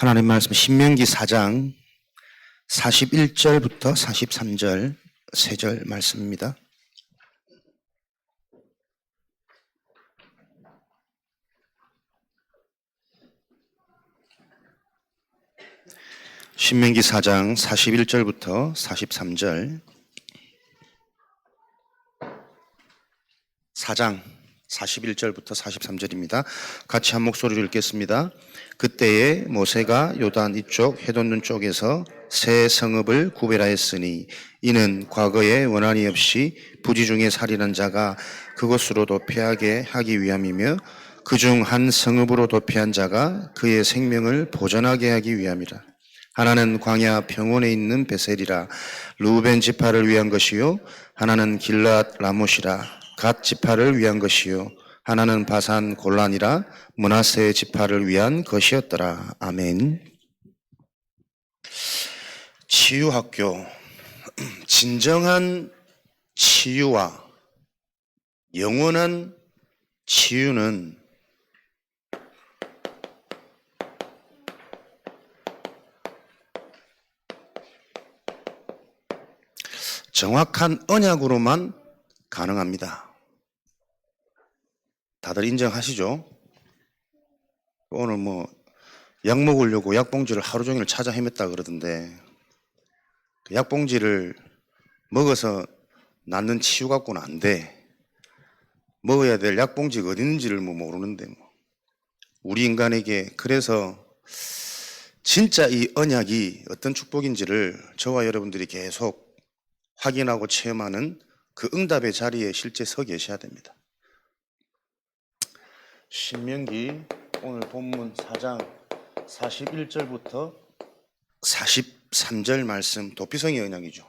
하나님 말씀 신명기 4장 41절부터 43절 세 절 말씀입니다. 신명기 4장 41절부터 43절 4장 41절부터 43절입니다. 같이 한 목소리로 읽겠습니다. 그때에 모세가 요단 이쪽 해돋는 쪽에서 새 성읍을 구별하였으니 이는 과거에 원한이 없이 부지 중에 살인한 자가 그것으로 도피하게 하기 위함이며 그중 한 성읍으로 도피한 자가 그의 생명을 보전하게 하기 위함이라. 하나는 광야 평원에 있는 베셀이라 루벤 지파를 위한 것이요 하나는 길앗 라못이라 갓 지파를 위한 것이요 하나는 바산 골란이라 므낫세 지파를 위한 것이었더라. 아멘. 치유학교. 진정한 치유와 영원한 치유는 정확한 언약으로만 가능합니다. 다들 인정하시죠? 오늘 약 먹으려고 약봉지를 하루 종일 찾아 헤맸다 그러던데 그 약봉지를 먹어서 낫는 치유 갖고는 안 돼. 먹어야 될 약봉지가 어디 있는지를 모르는데 우리 인간에게 그래서 진짜 이 언약이 어떤 축복인지를 저와 여러분들이 계속 확인하고 체험하는 그 응답의 자리에 실제 서 계셔야 됩니다. 신명기 오늘 본문 4장 41절부터 43절 말씀 도피성의 언약이죠.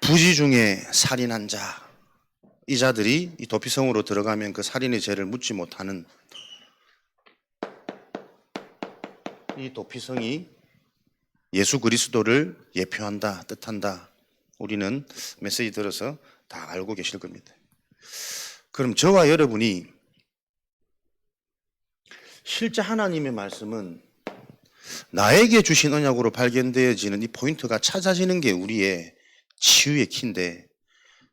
부지 중에 살인한 자, 이 자들이 이 도피성으로 들어가면 그 살인의 죄를 묻지 못하는 이 도피성이 예수 그리스도를 예표한다, 뜻한다. 우리는 메시지 들어서 다 알고 계실 겁니다. 그럼 저와 여러분이 실제 하나님의 말씀은 나에게 주신 언약으로 발견되어지는 이 포인트가 찾아지는 게 우리의 치유의 키인데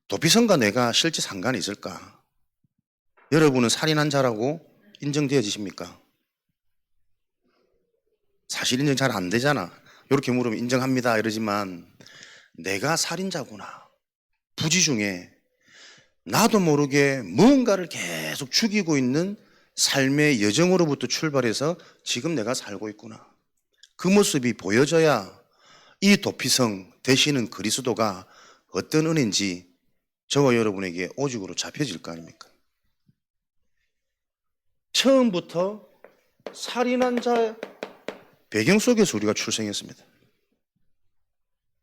도피성과 내가 실제 상관이 있을까? 여러분은 살인한 자라고 인정되어지십니까? 사실 인정 잘 안 되잖아. 이렇게 물으면 인정합니다 이러지만 내가 살인자구나. 부지 중에 나도 모르게 무언가를 계속 죽이고 있는 삶의 여정으로부터 출발해서 지금 내가 살고 있구나. 그 모습이 보여져야 이 도피성 되시는 그리스도가 어떤 은혜인지 저와 여러분에게 오직으로 잡혀질 거 아닙니까? 처음부터 살인한 자 배경 속에서 우리가 출생했습니다.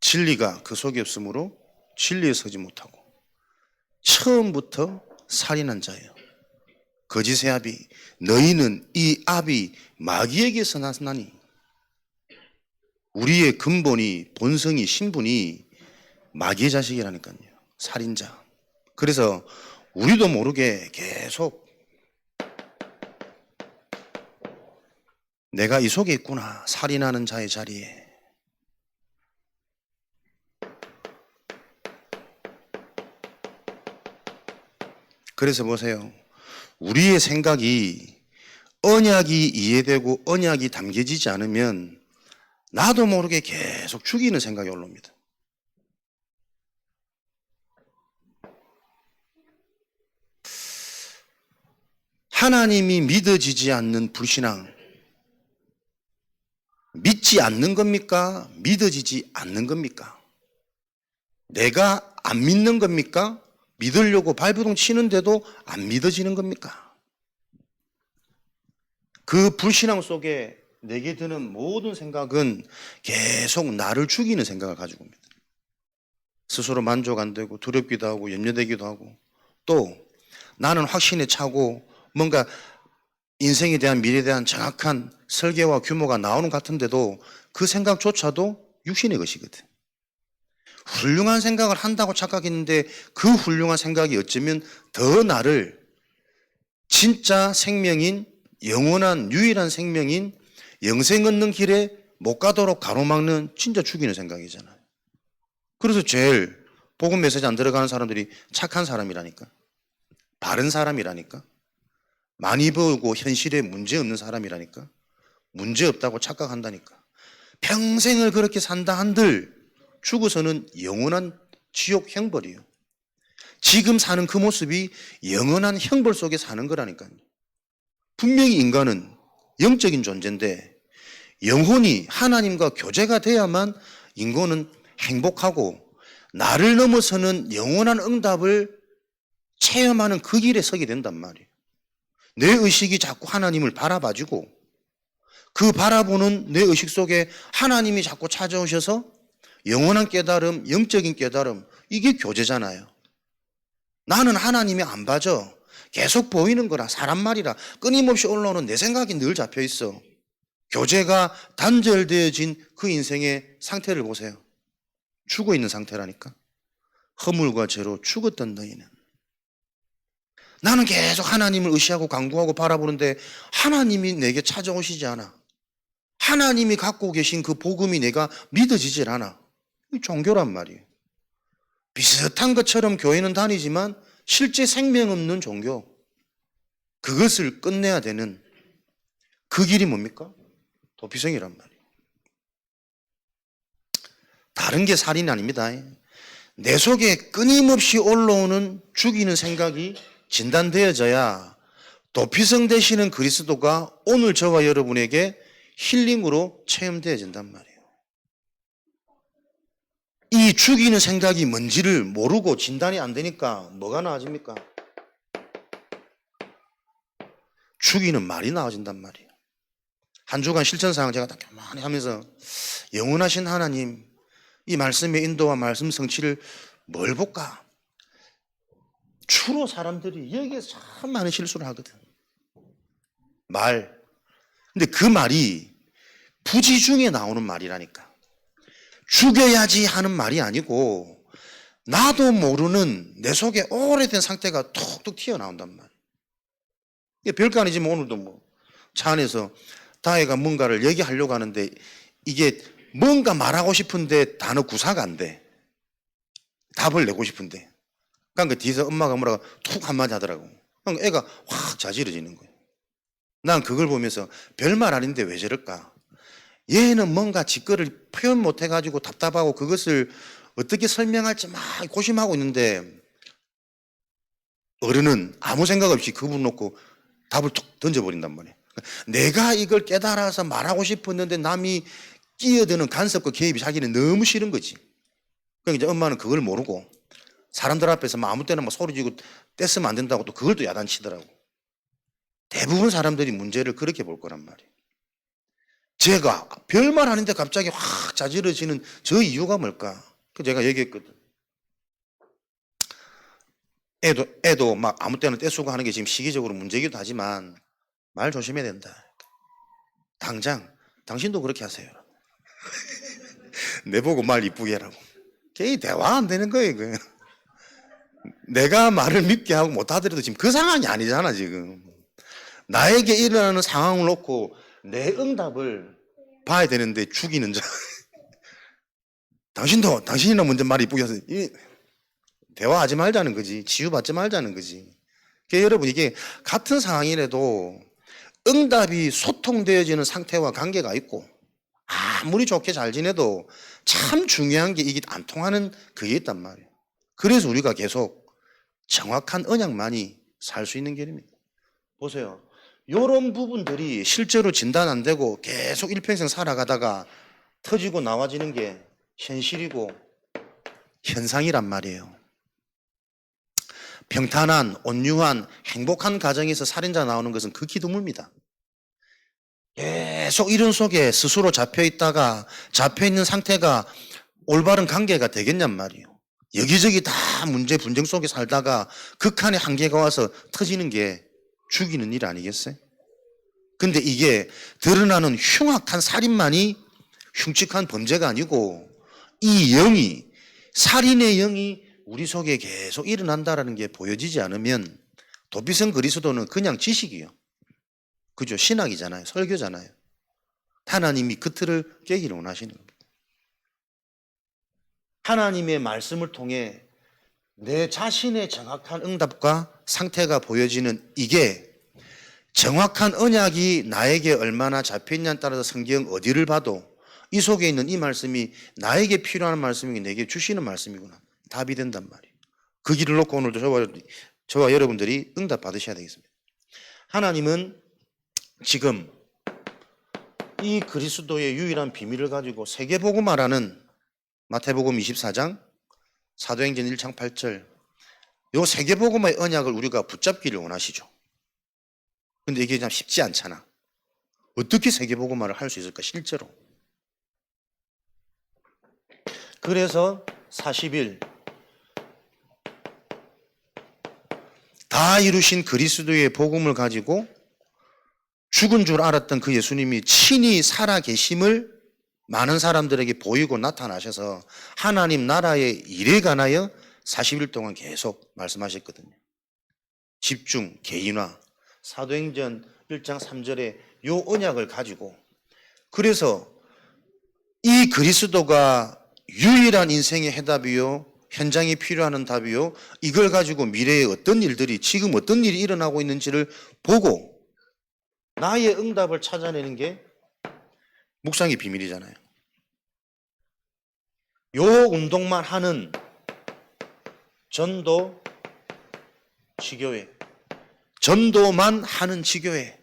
진리가 그 속에 없으므로 진리에 서지 못하고 처음부터 살인한 자예요. 거짓의 아비 너희는 이 아비 마귀에게서 났나니. 우리의 근본이 본성이 신분이 마귀의 자식이라니까요. 살인자. 그래서 우리도 모르게 계속 내가 이 속에 있구나. 살인하는 자의 자리에. 그래서 보세요. 우리의 생각이 언약이 이해되고 언약이 담겨지지 않으면 나도 모르게 계속 죽이는 생각이 올라옵니다. 하나님이 믿어지지 않는 불신앙, 믿지 않는 겁니까? 믿어지지 않는 겁니까? 내가 안 믿는 겁니까? 믿으려고 발버둥 치는데도 안 믿어지는 겁니까? 그 불신앙 속에 내게 드는 모든 생각은 계속 나를 죽이는 생각을 가지고 옵니다. 스스로 만족 안 되고 두렵기도 하고 염려되기도 하고 또 나는 확신에 차고 뭔가 인생에 대한 미래에 대한 정확한 설계와 규모가 나오는 것 같은데도 그 생각조차도 육신의 것이거든. 훌륭한 생각을 한다고 착각했는데 그 훌륭한 생각이 어쩌면 더 나를 진짜 생명인, 영원한 유일한 생명인 영생 얻는 길에 못 가도록 가로막는 진짜 죽이는 생각이잖아요. 그래서 제일 복음 메시지 안 들어가는 사람들이 착한 사람이라니까. 바른 사람이라니까. 많이 배우고 현실에 문제 없는 사람이라니까. 문제 없다고 착각한다니까. 평생을 그렇게 산다 한들 죽어서는 영원한 지옥 형벌이에요. 지금 사는 그 모습이 영원한 형벌 속에 사는 거라니까요. 분명히 인간은 영적인 존재인데 영혼이 하나님과 교제가 돼야만 인간은 행복하고 나를 넘어서는 영원한 응답을 체험하는 그 길에 서게 된단 말이에요. 내 의식이 자꾸 하나님을 바라봐주고 그 바라보는 내 의식 속에 하나님이 자꾸 찾아오셔서 영원한 깨달음, 영적인 깨달음, 이게 교제잖아요. 나는 하나님이 안 봐줘. 계속 보이는 거라, 사람 말이라 끊임없이 올라오는 내 생각이 늘 잡혀 있어. 교제가 단절되어진 그 인생의 상태를 보세요. 죽어 있는 상태라니까. 허물과 죄로 죽었던 너희는. 나는 계속 하나님을 의시하고 간구하고 바라보는데 하나님이 내게 찾아오시지 않아. 하나님이 갖고 계신 그 복음이 내가 믿어지질 않아. 이 종교란 말이에요. 비슷한 것처럼 교회는 다니지만 실제 생명 없는 종교. 그것을 끝내야 되는 그 길이 뭡니까? 도피성이란 말이에요. 다른 게 살인이 아닙니다. 내 속에 끊임없이 올라오는 죽이는 생각이 진단되어져야 도피성 되시는 그리스도가 오늘 저와 여러분에게 힐링으로 체험되어진단 말이에요. 이 죽이는 생각이 뭔지를 모르고 진단이 안 되니까 뭐가 나아집니까? 죽이는 말이 나아진단 말이에요. 한 주간 실천사항 제가 딱 가만히 하면서 영원하신 하나님, 이 말씀의 인도와 말씀 성취를 뭘 볼까? 주로 사람들이 여기에서 참 많은 실수를 하거든. 말. 근데 그 말이 부지중에 나오는 말이라니까. 죽여야지 하는 말이 아니고 나도 모르는 내 속에 오래된 상태가 톡톡 튀어나온단 말이에요. 이게 별거 아니지만 오늘도 뭐 차 안에서 다혜가 뭔가를 얘기하려고 하는데 이게 뭔가 말하고 싶은데 단어 구사가 안 돼. 답을 내고 싶은데. 그러니까 뒤에서 엄마가 뭐라고 툭 한마디 하더라고. 그러니까 애가 확 자지러지는 거예요. 난 그걸 보면서 별말 아닌데 왜 저럴까? 얘는 뭔가 지거를 표현 못 해가지고 답답하고 그것을 어떻게 설명할지 막 고심하고 있는데 어른은 아무 생각 없이 그분 놓고 답을 툭 던져버린단 말이에요. 내가 이걸 깨달아서 말하고 싶었는데 남이 끼어드는 간섭과 개입이 자기는 너무 싫은 거지. 그러니까 이제 엄마는 그걸 모르고 사람들 앞에서 막 아무 때나 막 소리 지고 떼쓰면 안 된다고 또 그걸 또 야단치더라고. 대부분 사람들이 문제를 그렇게 볼 거란 말이에요. 제가 별말 아닌데 갑자기 확 자지러지는 저 이유가 뭘까? 그 제가 얘기했거든. 애도 막 아무 때나 떼쓰고 하는 게 지금 시기적으로 문제이기도 하지만 말 조심해야 된다. 당장 당신도 그렇게 하세요. 내보고 말 이쁘게 하라고. 걔 대화 안 되는 거예요. 이거. 내가 말을 믿게 하고 못 하더라도 지금 그 상황이 아니잖아 지금. 나에게 일어나는 상황을 놓고 내 응답을 봐야 되는데 죽이는 자. 당신이나 먼저 말 이쁘게 하세요. 대화하지 말자는 거지. 치유받지 말자는 거지. 그러니까 여러분 이게 같은 상황이라도 응답이 소통되어지는 상태와 관계가 있고 아무리 좋게 잘 지내도 참 중요한 게 이게 안 통하는 그게 있단 말이에요. 그래서 우리가 계속 정확한 언약만이 살 수 있는 길입니다. 보세요. 이런 부분들이 실제로 진단 안 되고 계속 일평생 살아가다가 터지고 나와지는 게 현실이고 현상이란 말이에요. 평탄한, 온유한, 행복한 가정에서 살인자 나오는 것은 극히 드뭅니다. 계속 이런 속에 스스로 잡혀있다가 잡혀있는 상태가 올바른 관계가 되겠냔 말이에요. 여기저기 다 문제 분쟁 속에 살다가 극한의 한계가 와서 터지는 게 죽이는 일 아니겠어요? 근데 이게 드러나는 흉악한 살인만이 흉측한 범죄가 아니고 이 영이, 살인의 영이 우리 속에 계속 일어난다라는 게 보여지지 않으면 도피성 그리스도는 그냥 지식이요. 그죠? 신학이잖아요. 설교잖아요. 하나님이 그 틀을 깨기를 원하시는 겁니다. 하나님의 말씀을 통해 내 자신의 정확한 응답과 상태가 보여지는 이게 정확한 언약이 나에게 얼마나 잡혀있냐에 따라서 성경 어디를 봐도 이 속에 있는 이 말씀이 나에게 필요한 말씀이고 내게 주시는 말씀이구나. 답이 된단 말이에요. 그 길을 놓고 오늘도 저와 여러분들이 응답 받으셔야 되겠습니다. 하나님은 지금 이 그리스도의 유일한 비밀을 가지고 세계복음화라는 마태복음 24장, 사도행전 1장 8절 요 세계복음화의 언약을 우리가 붙잡기를 원하시죠. 근데 이게 참 쉽지 않잖아. 어떻게 세계복음화를 할 수 있을까 실제로. 그래서 40일 다 이루신 그리스도의 복음을 가지고 죽은 줄 알았던 그 예수님이 친히 살아 계심을 많은 사람들에게 보이고 나타나셔서 하나님 나라의 일에 관하여 40일 동안 계속 말씀하셨거든요. 집중, 개인화, 사도행전 1장 3절에 요 언약을 가지고 그래서 이 그리스도가 유일한 인생의 해답이요 현장에 필요한 답이요 이걸 가지고 미래에 어떤 일들이 지금 어떤 일이 일어나고 있는지를 보고 나의 응답을 찾아내는 게 묵상의 비밀이잖아요. 요 운동만 하는 전도 지교회, 전도만 하는 지교회,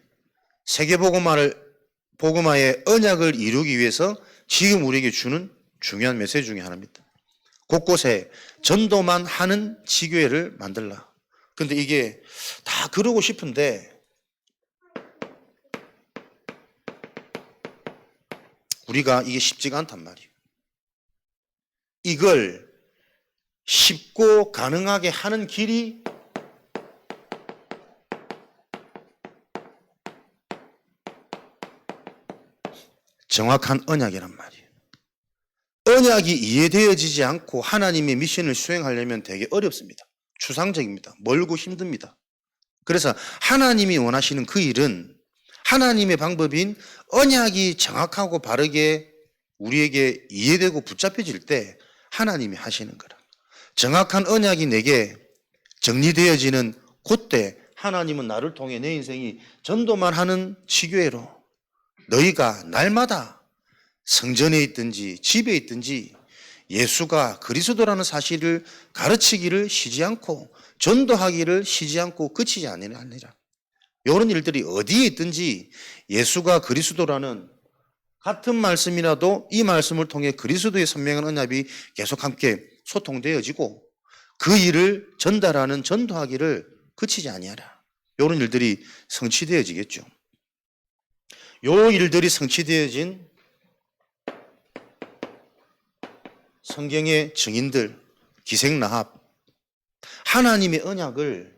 세계복음화의 언약을 이루기 위해서 지금 우리에게 주는 중요한 메시지 중에 하나입니다. 곳곳에 전도만 하는 지교회를 만들라. 근데 이게 다 그러고 싶은데 우리가 이게 쉽지가 않단 말이에요. 이걸 쉽고 가능하게 하는 길이 정확한 언약이란 말이에요. 언약이 이해되어지지 않고 하나님의 미션을 수행하려면 되게 어렵습니다. 추상적입니다. 멀고 힘듭니다. 그래서 하나님이 원하시는 그 일은 하나님의 방법인 언약이 정확하고 바르게 우리에게 이해되고 붙잡혀질 때 하나님이 하시는 거라. 정확한 언약이 내게 정리되어지는 그때 하나님은 나를 통해 내 인생이 전도만 하는 지교회로 너희가 날마다 성전에 있든지 집에 있든지 예수가 그리스도라는 사실을 가르치기를 쉬지 않고 전도하기를 쉬지 않고 그치지 아니하니라. 이런 일들이 어디에 있든지 예수가 그리스도라는 같은 말씀이라도 이 말씀을 통해 그리스도의 선명한 언약이 계속 함께 소통되어지고 그 일을 전달하는 전도하기를 그치지 아니하라. 이런 일들이 성취되어지겠죠. 요 일들이 성취되어진 성경의 증인들, 기생라합, 하나님의 언약을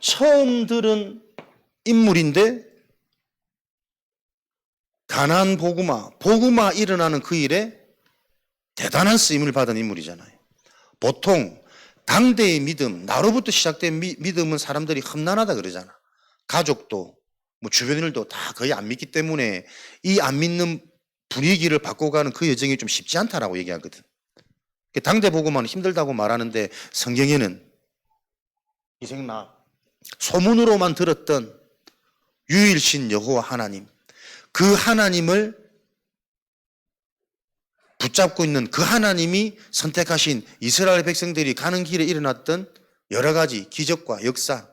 처음 들은 인물인데 가나안 복음화 일어나는 그 일에 대단한 쓰임을 받은 인물이잖아요. 보통 당대의 믿음, 나로부터 시작된 믿음은 사람들이 험난하다 그러잖아. 가족도 뭐 주변인들도 다 거의 안 믿기 때문에 이 안 믿는 분위기를 바꿔가는 그 여정이 좀 쉽지 않다라고 얘기하거든. 당대 복음화는 힘들다고 말하는데 성경에는 소문으로만 들었던 유일신 여호와 하나님, 그 하나님을 붙잡고 있는 그 하나님이 선택하신 이스라엘 백성들이 가는 길에 일어났던 여러 가지 기적과 역사,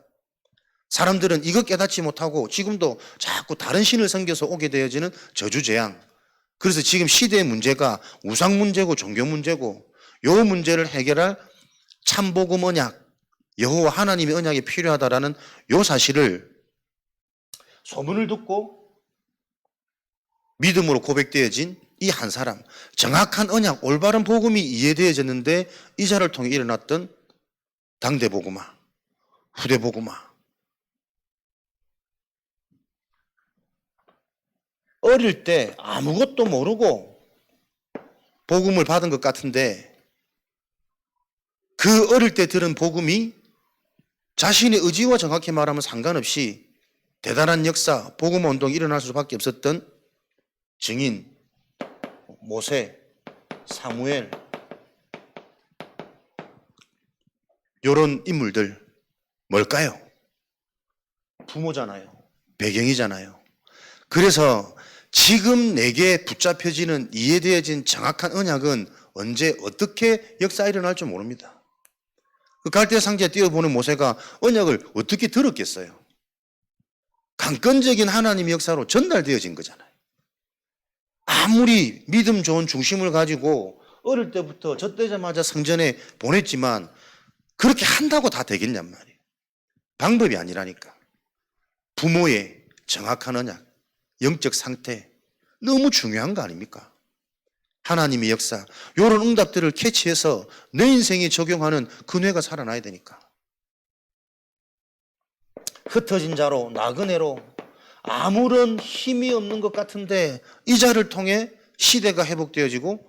사람들은 이거 깨닫지 못하고 지금도 자꾸 다른 신을 섬겨서 오게 되어지는 저주재앙. 그래서 지금 시대의 문제가 우상 문제고 종교 문제고 요 문제를 해결할 참복음 언약, 여호와 하나님의 언약이 필요하다라는 요 사실을 소문을 듣고 믿음으로 고백되어진 이 한 사람, 정확한 언약, 올바른 복음이 이해되어졌는데 이 자를 통해 일어났던 당대 복음화, 후대 복음화. 어릴 때 아무것도 모르고 복음을 받은 것 같은데 그 어릴 때 들은 복음이 자신의 의지와 정확히 말하면 상관없이 대단한 역사, 복음 운동이 일어날 수밖에 없었던 증인, 모세, 사무엘, 이런 인물들 뭘까요? 부모잖아요. 배경이잖아요. 그래서 지금 내게 붙잡혀지는 이해되어진 정확한 언약은 언제 어떻게 역사 일어날지 모릅니다. 그 갈대 상자에 띄어보는 모세가 언약을 어떻게 들었겠어요? 강권적인 하나님의 역사로 전달되어진 거잖아요. 아무리 믿음 좋은 중심을 가지고 어릴 때부터 젖되자마자 성전에 보냈지만 그렇게 한다고 다 되겠냔 말이에요. 방법이 아니라니까. 부모의 정확한 언약, 영적 상태 너무 중요한 거 아닙니까? 하나님의 역사, 이런 응답들을 캐치해서 내 인생에 적용하는 그 뇌가 살아나야 되니까. 흩어진 자로, 나그네로 아무런 힘이 없는 것 같은데 이 자를 통해 시대가 회복되어지고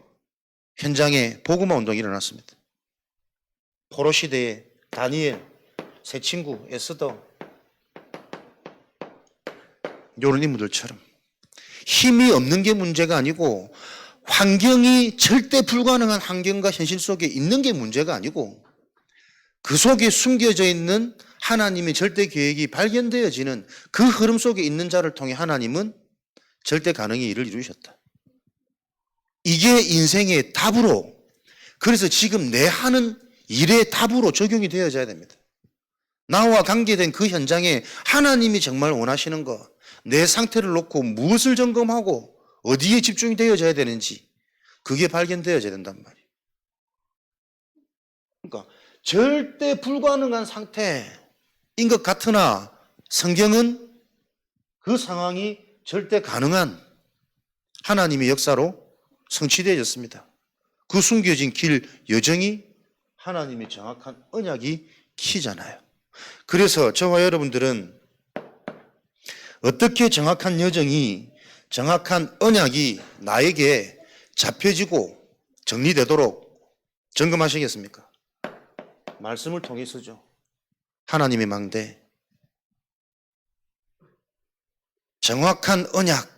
현장에 복음화 운동이 일어났습니다. 포로 시대에 다니엘, 새 친구 에스더 이런 인물들처럼 힘이 없는 게 문제가 아니고 환경이 절대 불가능한 환경과 현실 속에 있는 게 문제가 아니고 그 속에 숨겨져 있는 하나님의 절대 계획이 발견되어지는 그 흐름 속에 있는 자를 통해 하나님은 절대 가능의 일을 이루셨다. 이게 인생의 답으로, 그래서 지금 내 하는 일의 답으로 적용이 되어져야 됩니다. 나와 관계된 그 현장에 하나님이 정말 원하시는 것, 내 상태를 놓고 무엇을 점검하고 어디에 집중이 되어져야 되는지 그게 발견되어져야 된단 말이에요. 그러니까 절대 불가능한 상태인 것 같으나 성경은 그 상황이 절대 가능한 하나님의 역사로 성취되어졌습니다. 그 숨겨진 길 여정이 하나님의 정확한 언약이 키잖아요. 그래서 저와 여러분들은 어떻게 정확한 여정이, 정확한 언약이 나에게 잡혀지고 정리되도록 점검하시겠습니까? 말씀을 통해서죠. 하나님의 망대, 정확한 언약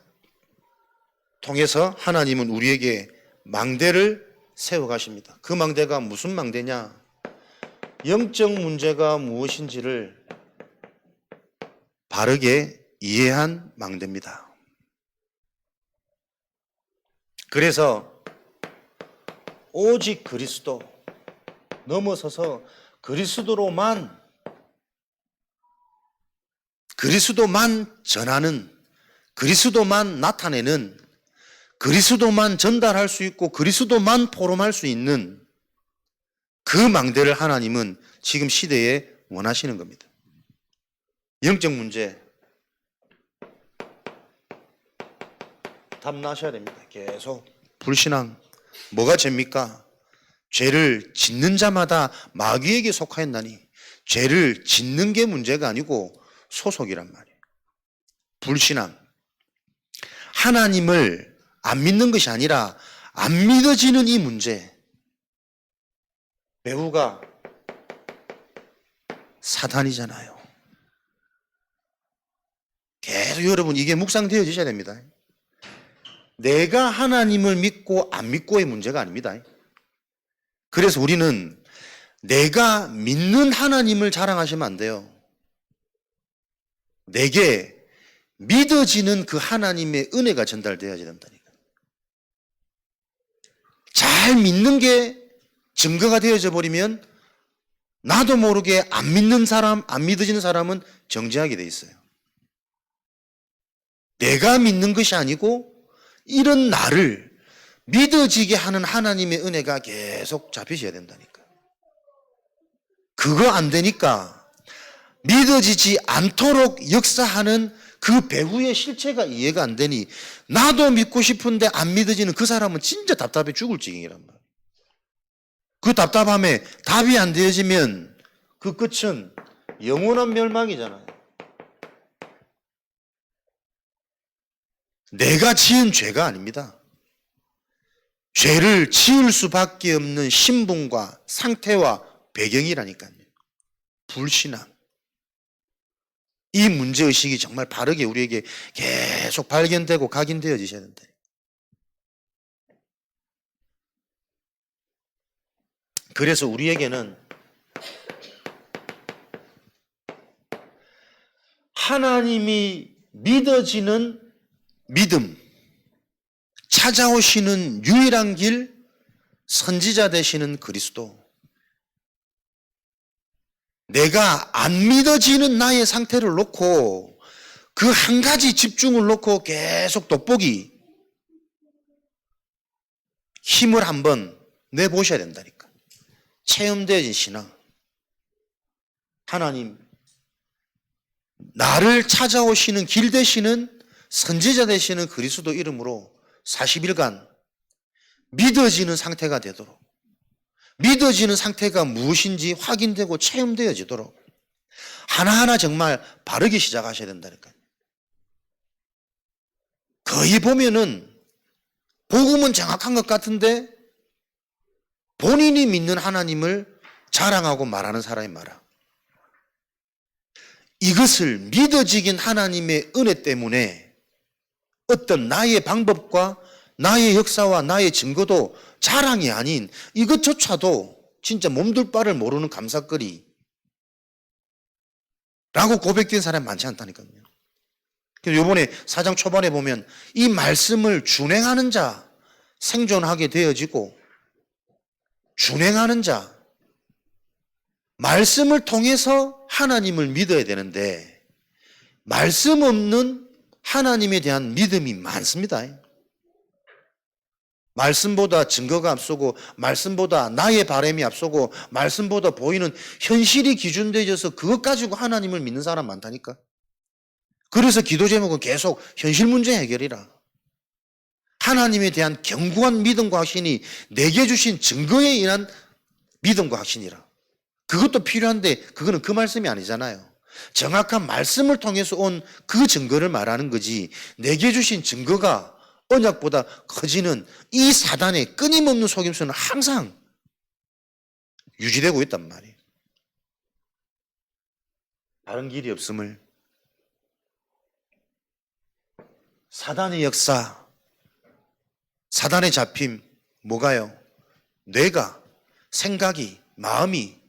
통해서 하나님은 우리에게 망대를 세워가십니다. 그 망대가 무슨 망대냐? 영적 문제가 무엇인지를 바르게 이해한 망대입니다. 그래서 오직 그리스도 넘어서서 그리스도만 전하는, 그리스도만 나타내는, 그리스도만 전달할 수 있고 그리스도만 포럼할 수 있는 그 망대를 하나님은 지금 시대에 원하시는 겁니다. 영적 문제 답나셔야 됩니다. 계속 불신앙 뭐가 죄입니까? 죄를 짓는 자마다 마귀에게 속하였나니 죄를 짓는 게 문제가 아니고 소속이란 말이에요. 불신앙, 하나님을 안 믿는 것이 아니라 안 믿어지는 이 문제, 배후가 사탄이잖아요. 계속 여러분 이게 묵상되어지셔야 됩니다. 내가 하나님을 믿고 안 믿고의 문제가 아닙니다. 그래서 우리는 내가 믿는 하나님을 자랑하시면 안 돼요. 내게 믿어지는 그 하나님의 은혜가 전달되어야 된다니까. 잘 믿는 게 증거가 되어져 버리면 나도 모르게 안 믿는 사람, 안 믿어지는 사람은 정죄하게 돼 있어요. 내가 믿는 것이 아니고 이런 나를 믿어지게 하는 하나님의 은혜가 계속 잡히셔야 된다니까. 그거 안 되니까 믿어지지 않도록 역사하는 그 배후의 실체가 이해가 안 되니 나도 믿고 싶은데 안 믿어지는 그 사람은 진짜 답답해 죽을 지경이란 말이에요. 그 답답함에 답이 안 되어지면 그 끝은 영원한 멸망이잖아요. 내가 지은 죄가 아닙니다. 죄를 지을 수밖에 없는 신분과 상태와 배경이라니까요. 불신앙. 이 문제의식이 정말 바르게 우리에게 계속 발견되고 각인되어지셔야 된다. 그래서 우리에게는 하나님이 믿어지는 믿음, 찾아오시는 유일한 길, 선지자 되시는 그리스도, 내가 안 믿어지는 나의 상태를 놓고 그 한 가지 집중을 놓고 계속 돋보기, 힘을 한번 내보셔야 된다니까. 체험되어진 신앙. 하나님, 나를 찾아오시는 길 되시는 선지자 되시는 그리스도 이름으로 40일간 믿어지는 상태가 되도록, 믿어지는 상태가 무엇인지 확인되고 체험되어지도록 하나하나 정말 바르게 시작하셔야 된다니까요. 거의 보면은 복음은 정확한 것 같은데 본인이 믿는 하나님을 자랑하고 말하는 사람이 많아. 이것을 믿어지긴 하나님의 은혜 때문에 어떤 나의 방법과 나의 역사와 나의 증거도 자랑이 아닌 이것조차도 진짜 몸둘 바를 모르는 감사거리 라고 고백된 사람이 많지 않다니까요. 이번에 4장 초반에 보면 이 말씀을 준행하는 자 생존하게 되어지고, 준행하는 자, 말씀을 통해서 하나님을 믿어야 되는데 말씀 없는 하나님에 대한 믿음이 많습니다. 말씀보다 증거가 앞서고, 말씀보다 나의 바람이 앞서고, 말씀보다 보이는 현실이 기준되어져서 그것 가지고 하나님을 믿는 사람 많다니까. 그래서 기도 제목은 계속 현실 문제 해결이라. 하나님에 대한 견고한 믿음과 확신이 내게 주신 증거에 의한 믿음과 확신이라. 그것도 필요한데 그거는 그 말씀이 아니잖아요. 정확한 말씀을 통해서 온 그 증거를 말하는 거지, 내게 주신 증거가 언약보다 커지는 이 사단의 끊임없는 속임수는 항상 유지되고 있단 말이에요. 다른 길이 없음을. 사단의 역사, 사단의 잡힘, 뭐가요? 뇌가, 생각이, 마음이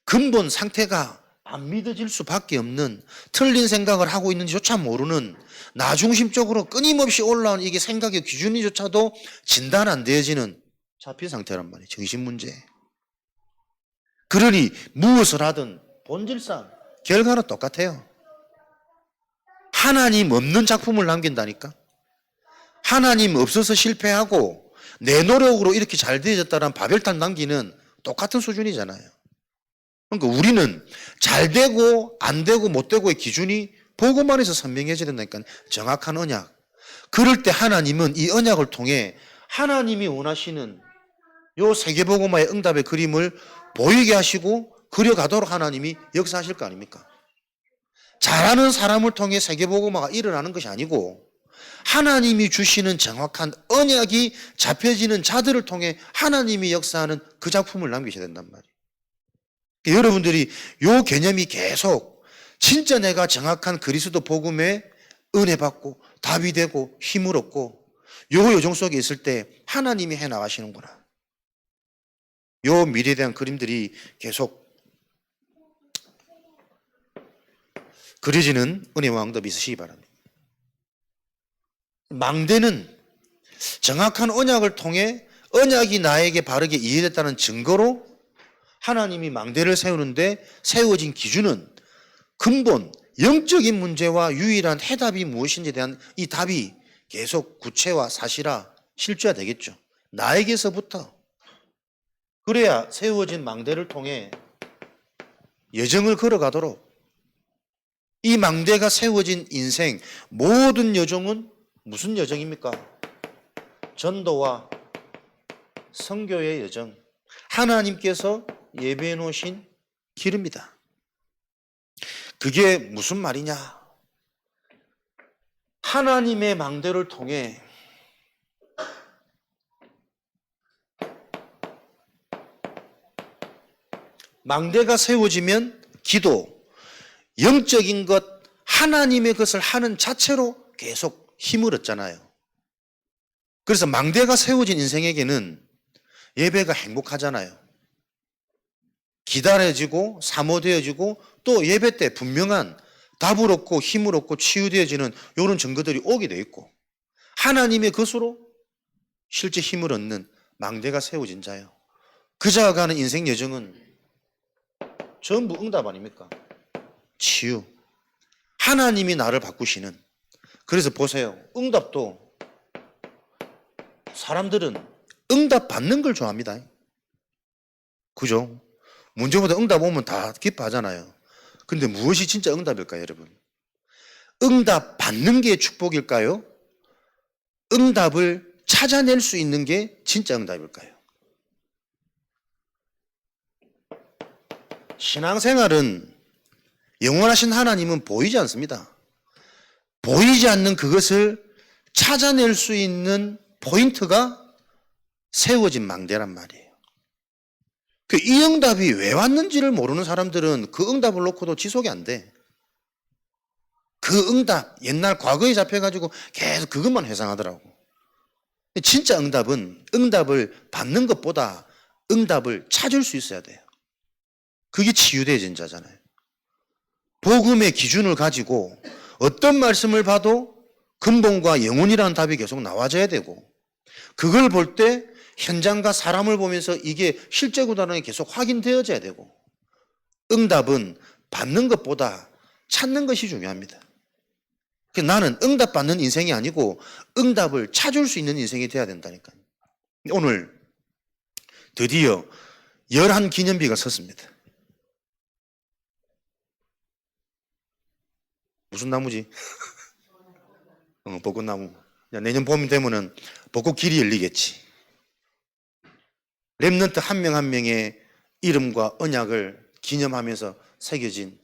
근본 상태가 안 믿어질 수밖에 없는, 틀린 생각을 하고 있는지조차 모르는, 나중심적으로 끊임없이 올라오는 이게 생각의 기준이조차도 진단 안 되어지는 잡힌 상태란 말이에요. 정신문제. 그러니 무엇을 하든 본질상 결과는 똑같아요. 하나님 없는 작품을 남긴다니까. 하나님 없어서 실패하고 내 노력으로 이렇게 잘 되어졌다는 바벨탑 남기는 똑같은 수준이잖아요. 그러니까 우리는 잘 되고 안 되고 못 되고의 기준이 복음 안에서 선명해져야 된다니까. 정확한 언약. 그럴 때 하나님은 이 언약을 통해 하나님이 원하시는 요 세계복음화의 응답의 그림을 보이게 하시고 그려가도록 하나님이 역사하실 거 아닙니까? 잘하는 사람을 통해 세계복음화가 일어나는 것이 아니고 하나님이 주시는 정확한 언약이 잡혀지는 자들을 통해 하나님이 역사하는 그 작품을 남기셔야 된단 말이에요. 여러분들이 요 개념이 계속 진짜 내가 정확한 그리스도 복음에 은혜 받고 답이 되고 힘을 얻고 요 여정 속에 있을 때 하나님이 해 나가시는구나. 요 미래에 대한 그림들이 계속 그려지는 은혜와 응답이 있으시기 바랍니다. 망대는 정확한 언약을 통해 언약이 나에게 바르게 이해됐다는 증거로 하나님이 망대를 세우는데 세워진 기준은 근본 영적인 문제와 유일한 해답이 무엇인지에 대한 이 답이 계속 구체화, 사실화, 실제화 되겠죠. 나에게서부터. 그래야 세워진 망대를 통해 여정을 걸어가도록, 이 망대가 세워진 인생 모든 여정은 무슨 여정입니까? 전도와 선교의 여정, 하나님께서 예배해 놓으신 길입니다. 그게 무슨 말이냐? 하나님의 망대를 통해 망대가 세워지면 기도, 영적인 것, 하나님의 것을 하는 자체로 계속 힘을 얻잖아요. 그래서 망대가 세워진 인생에게는 예배가 행복하잖아요. 기다려지고 사모되어지고 또 예배 때 분명한 답을 얻고 힘을 얻고 치유되어지는 이런 증거들이 오게 돼 있고, 하나님의 것으로 실제 힘을 얻는 망대가 세워진 자요. 그 자가 가는 인생 여정은 전부 응답 아닙니까? 치유. 하나님이 나를 바꾸시는. 그래서 보세요. 응답도 사람들은 응답 받는 걸 좋아합니다. 그죠? 문제보다 응답 오면 다 기뻐하잖아요. 근데 무엇이 진짜 응답일까요, 여러분? 응답 받는 게 축복일까요? 응답을 찾아낼 수 있는 게 진짜 응답일까요? 신앙생활은 영원하신 하나님은 보이지 않습니다. 보이지 않는 그것을 찾아낼 수 있는 포인트가 세워진 망대란 말이에요. 이 응답이 왜 왔는지를 모르는 사람들은 그 응답을 놓고도 지속이 안 돼. 그 응답, 옛날 과거에 잡혀가지고 계속 그것만 회상하더라고. 진짜 응답은 응답을 받는 것보다 응답을 찾을 수 있어야 돼요. 그게 치유되어진 자잖아요. 복음의 기준을 가지고 어떤 말씀을 봐도 근본과 영혼이라는 답이 계속 나와져야 되고, 그걸 볼 때 현장과 사람을 보면서 이게 실제구나라는 게 계속 확인되어져야 되고, 응답은 받는 것보다 찾는 것이 중요합니다. 나는 응답 받는 인생이 아니고 응답을 찾을 수 있는 인생이 돼야 된다니까요. 오늘 드디어 11기념비가 섰습니다. 무슨 나무지? 벚꽃나무. 내년 봄이 되면은 벚꽃 길이 열리겠지. 렘넌트 한 명 한 명의 이름과 언약을 기념하면서 새겨진,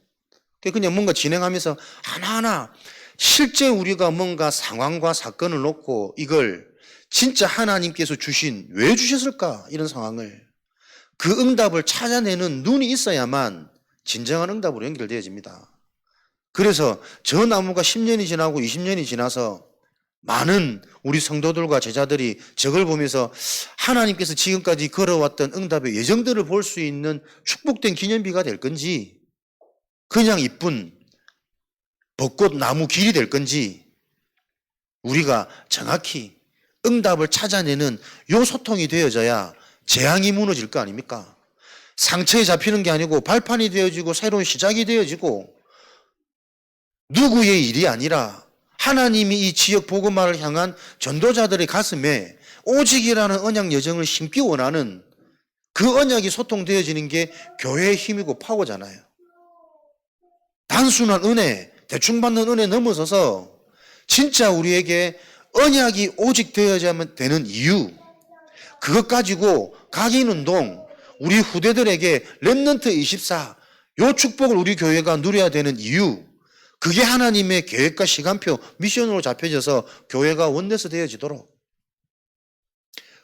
그냥 뭔가 진행하면서 하나하나 실제 우리가 뭔가 상황과 사건을 놓고 이걸 진짜 하나님께서 주신, 왜 주셨을까? 이런 상황을, 그 응답을 찾아내는 눈이 있어야만 진정한 응답으로 연결되어집니다. 그래서 저 나무가 10년이 지나고 20년이 지나서 많은 우리 성도들과 제자들이 저걸 보면서 하나님께서 지금까지 걸어왔던 응답의 예정들을 볼 수 있는 축복된 기념비가 될 건지, 그냥 이쁜 벚꽃 나무 길이 될 건지, 우리가 정확히 응답을 찾아내는 요 소통이 되어져야 재앙이 무너질 거 아닙니까? 상처에 잡히는 게 아니고 발판이 되어지고 새로운 시작이 되어지고, 누구의 일이 아니라 하나님이 이 지역 복음화를 향한 전도자들의 가슴에 오직이라는 언약 여정을 심기 원하는 그 언약이 소통되어지는 게 교회의 힘이고 파워잖아요. 단순한 은혜, 대충 받는 은혜 넘어서서 진짜 우리에게 언약이 오직 되어야만 되는 이유, 그것 가지고 각인운동, 우리 후대들에게 렘넌트 24, 요 축복을 우리 교회가 누려야 되는 이유, 그게 하나님의 계획과 시간표, 미션으로 잡혀져서 교회가 원내서 되어지도록,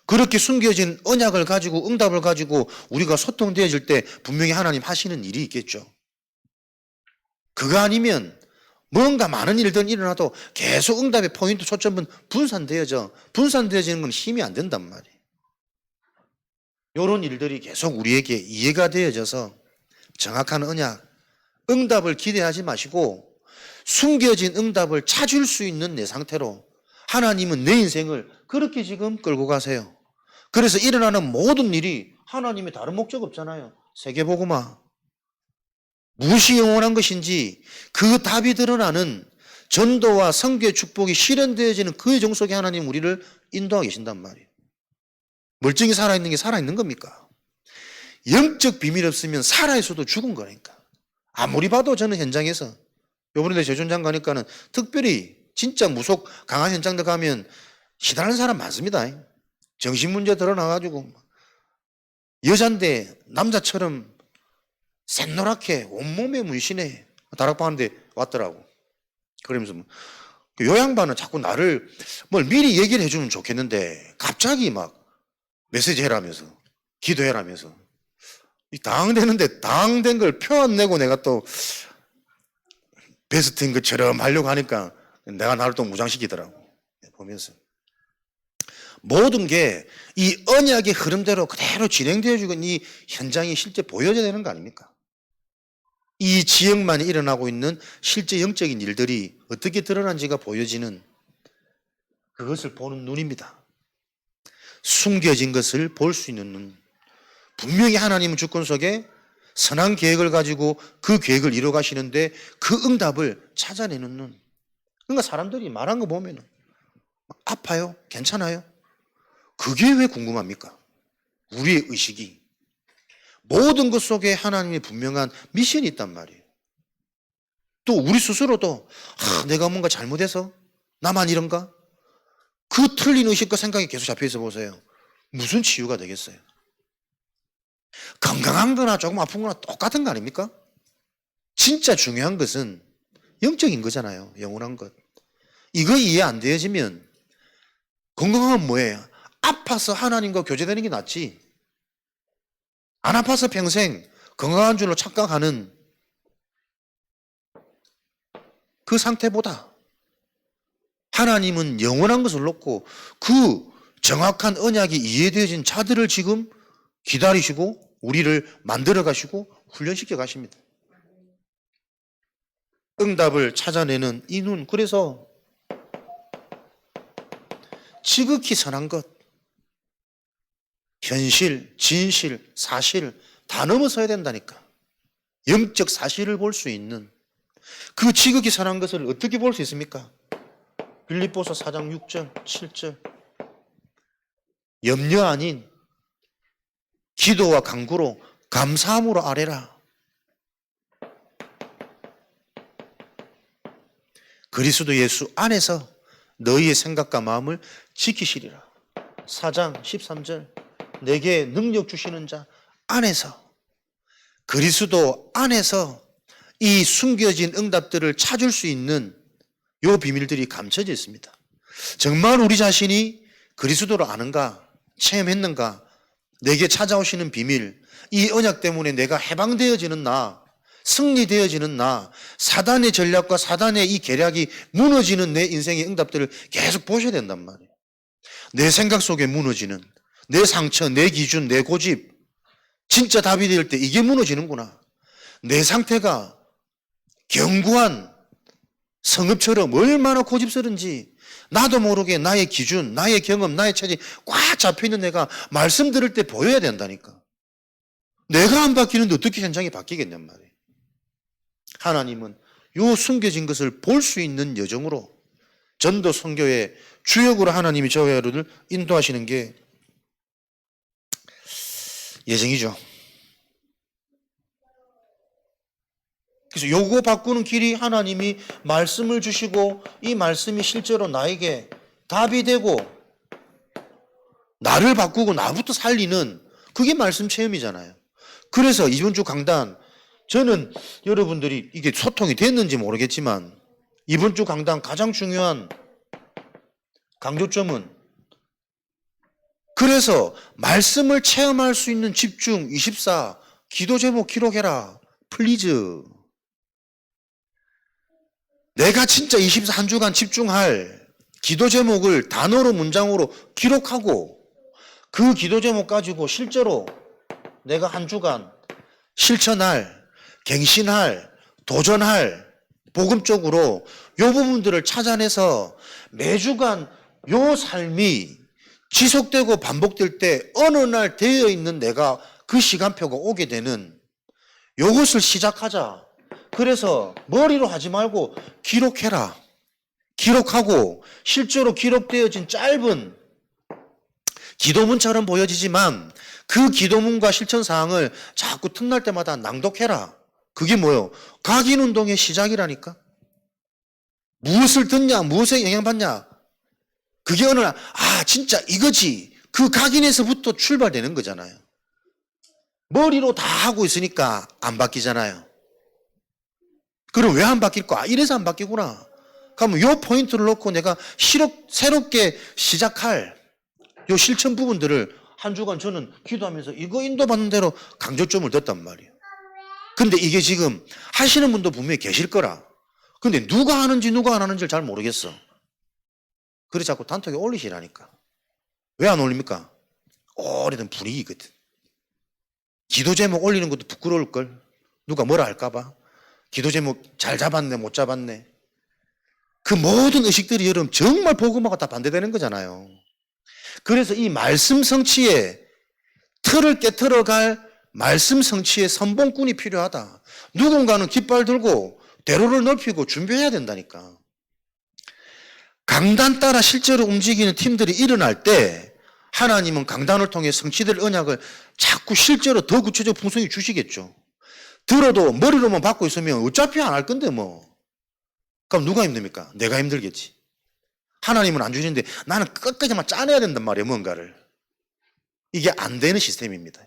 그렇게 숨겨진 언약을 가지고 응답을 가지고 우리가 소통되어질 때 분명히 하나님 하시는 일이 있겠죠. 그거 아니면 뭔가 많은 일들이 일어나도 계속 응답의 포인트 초점은 분산되어지는 건 힘이 안 된단 말이에요. 이런 일들이 계속 우리에게 이해가 되어져서 정확한 언약, 응답을 기대하지 마시고 숨겨진 응답을 찾을 수 있는 내 상태로 하나님은 내 인생을 그렇게 지금 끌고 가세요. 그래서 일어나는 모든 일이 하나님의 다른 목적 없잖아요. 세계복음화. 무엇이 영원한 것인지 그 답이 드러나는 전도와 선교의 축복이 실현되어지는 그 여정 속에 하나님 우리를 인도하고 계신단 말이에요. 멀쩡히 살아있는 게 살아있는 겁니까? 영적 비밀 없으면 살아있어도 죽은 거니까. 아무리 봐도 저는 현장에서, 요번에 제주장 가니까는 특별히 진짜 무속 강한 현장들 가면 시달하는 사람 많습니다. 정신문제 드러나가지고 여잔데 남자처럼 샛노랗게 온몸에 문신에 다락방 하는데 왔더라고. 그러면서 요 양반은 자꾸 나를 뭘 미리 얘기를 해주면 좋겠는데 갑자기 막 메시지 해라면서, 기도해라면서, 이 당되는데 당된 걸 표 안 내고 내가 또 베스트인 것처럼 하려고 하니까 내가 나를 또 무장시키더라고. 보면서. 모든 게 이 언약의 흐름대로 그대로 진행되어지고 이 현장이 실제 보여져야 되는 거 아닙니까? 이 지역만에 일어나고 있는 실제 영적인 일들이 어떻게 드러난지가 보여지는 그것을 보는 눈입니다. 숨겨진 것을 볼 수 있는 눈. 분명히 하나님은 주권 속에 선한 계획을 가지고 그 계획을 이뤄 가시는데 그 응답을 찾아내는 눈. 그러니까 사람들이 말한 거 보면 아파요? 괜찮아요? 그게 왜 궁금합니까? 우리의 의식이. 모든 것 속에 하나님의 분명한 미션이 있단 말이에요. 또 우리 스스로도 내가 뭔가 잘못해서 나만 이런가? 그 틀린 의식과 생각이 계속 잡혀있어 보세요. 무슨 치유가 되겠어요? 건강한 거나 조금 아픈 거나 똑같은 거 아닙니까? 진짜 중요한 것은 영적인 거잖아요. 영원한 것. 이거 이해 안 되어지면 건강한 뭐예요? 아파서 하나님과 교제되는 게 낫지. 안 아파서 평생 건강한 줄로 착각하는 그 상태보다 하나님은 영원한 것을 놓고 그 정확한 언약이 이해되어진 자들을 지금 기다리시고 우리를 만들어 가시고 훈련시켜 가십니다. 응답을 찾아내는 이 눈. 그래서 지극히 선한 것, 현실, 진실, 사실 다 넘어서야 된다니까. 영적 사실을 볼 수 있는 그 지극히 선한 것을 어떻게 볼 수 있습니까? 빌립보서 4장 6절, 7절. 염려 아닌 기도와 간구로 감사함으로 아뢰라. 그리스도 예수 안에서 너희의 생각과 마음을 지키시리라. 4장 13절. 내게 능력 주시는 자 안에서, 그리스도 안에서 이 숨겨진 응답들을 찾을 수 있는 요 비밀들이 감춰져 있습니다. 정말 우리 자신이 그리스도를 아는가, 체험했는가, 내게 찾아오시는 비밀, 이 언약 때문에 내가 해방되어지는 나, 승리되어지는 나, 사단의 전략과 사단의 이 계략이 무너지는 내 인생의 응답들을 계속 보셔야 된단 말이에요. 내 생각 속에 무너지는 내 상처, 내 기준, 내 고집, 진짜 답이 될 때 이게 무너지는구나. 내 상태가 견고한 성읍처럼 얼마나 고집스런지 나도 모르게 나의 기준, 나의 경험, 나의 체질 꽉 잡혀있는 내가 말씀 들을 때 보여야 된다니까. 내가 안 바뀌는데 어떻게 현장이 바뀌겠냔 말이에요. 하나님은 요 숨겨진 것을 볼 수 있는 여정으로 전도 선교의 주역으로 하나님이 저와 여러분을 인도하시는 게 예정이죠. 그래서 요거 바꾸는 길이 하나님이 말씀을 주시고 이 말씀이 실제로 나에게 답이 되고 나를 바꾸고 나부터 살리는 그게 말씀 체험이잖아요. 그래서 이번 주 강단, 저는 여러분들이 이게 소통이 됐는지 모르겠지만 이번 주 강단 가장 중요한 강조점은 그래서 말씀을 체험할 수 있는 집중 24 기도 제목 기록해라. 플리즈. 내가 진짜 24 한 주간 집중할 기도 제목을 단어로 문장으로 기록하고 그 기도 제목 가지고 실제로 내가 한 주간 실천할, 갱신할, 도전할 복음적으로 요 부분들을 찾아내서 매주간 요 삶이 지속되고 반복될 때 어느 날 되어 있는 내가 그 시간표가 오게 되는 요것을 시작하자. 그래서 머리로 하지 말고 기록해라. 기록하고 실제로 기록되어진 짧은 기도문처럼 보여지지만 그 기도문과 실천사항을 자꾸 틈날 때마다 낭독해라. 그게 뭐예요? 각인운동의 시작이라니까. 무엇을 듣냐, 무엇에 영향받냐. 그게 어느 날 진짜 이거지. 그 각인에서부터 출발되는 거잖아요. 머리로 다 하고 있으니까 안 바뀌잖아요. 그럼 왜 안 바뀔까? 이래서 안 바뀌구나. 그러면 요 포인트를 놓고 내가 새롭게 시작할 요 실천 부분들을 한 주간 저는 기도하면서 이거 인도받는 대로 강조점을 뒀단 말이에요. 근데 이게 지금 하시는 분도 분명히 계실 거라. 근데 누가 하는지 누가 안 하는지를 잘 모르겠어. 그래서 자꾸 단톡에 올리시라니까. 왜 안 올립니까? 오래된 분위기거든. 기도 제목 올리는 것도 부끄러울걸. 누가 뭐라 할까봐. 기도 제목 잘 잡았네 못 잡았네. 그 모든 의식들이 여러분 정말 복음하고 다 반대되는 거잖아요. 그래서 이 말씀 성취에 틀을 깨트려갈 말씀 성취의 선봉꾼이 필요하다. 누군가는 깃발 들고 대로를 넓히고 준비해야 된다니까. 강단 따라 실제로 움직이는 팀들이 일어날 때 하나님은 강단을 통해 성취될 언약을 자꾸 실제로 더 구체적 풍성히 주시겠죠. 들어도 머리로만 받고 있으면 어차피 안 할 건데 뭐. 그럼 누가 힘듭니까? 내가 힘들겠지. 하나님은 안 주시는데 나는 끝까지만 짜내야 된단 말이에요, 뭔가를. 이게 안 되는 시스템입니다.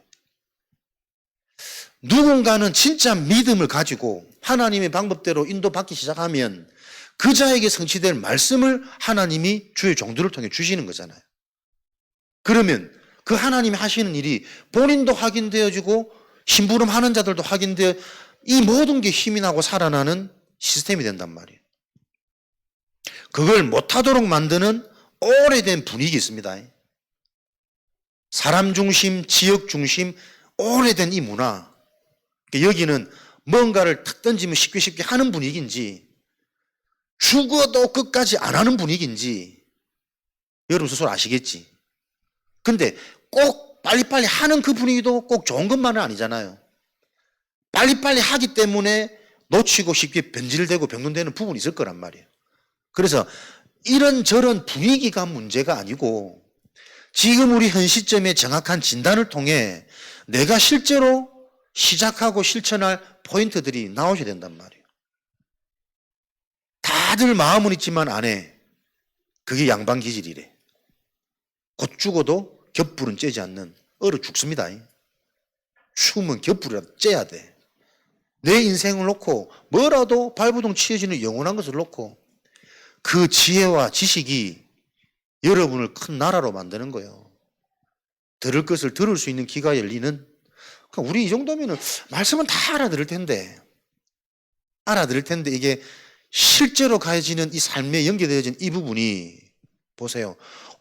누군가는 진짜 믿음을 가지고 하나님의 방법대로 인도받기 시작하면 그 자에게 성취될 말씀을 하나님이 주의 종들을 통해 주시는 거잖아요. 그러면 그 하나님이 하시는 일이 본인도 확인되어지고 심부름하는 자들도 확인되어 이 모든 게 힘이 나고 살아나는 시스템이 된단 말이에요. 그걸 못하도록 만드는 오래된 분위기 있습니다. 사람 중심, 지역 중심, 오래된 이 문화. 여기는 뭔가를 탁 던지면 쉽게 하는 분위기인지 죽어도 끝까지 안 하는 분위기인지 여러분 스스로 아시겠지. 근데 꼭 빨리빨리 하는 그 분위기도 꼭 좋은 것만은 아니잖아요. 빨리빨리 하기 때문에 놓치고 쉽게 변질되고 병론되는 부분이 있을 거란 말이에요. 그래서 이런저런 분위기가 문제가 아니고 지금 우리 현 시점의 정확한 진단을 통해 내가 실제로 시작하고 실천할 포인트들이 나오셔야 된단 말이에요. 다들 마음은 있지만 안 해. 그게 양반기질이래. 곧 죽어도 겹불은 째지 않는 얼어 죽습니다. 죽으면 겹불이라도 째야 돼. 내 인생을 놓고 뭐라도 발부동 치어지는 영원한 것을 놓고 그 지혜와 지식이 여러분을 큰 나라로 만드는 거예요. 들을 것을 들을 수 있는 귀가 열리는. 우리 이 정도면은 말씀은 다 알아들을 텐데 이게 실제로 가해지는 이 삶에 연계되어진 이 부분이 보세요.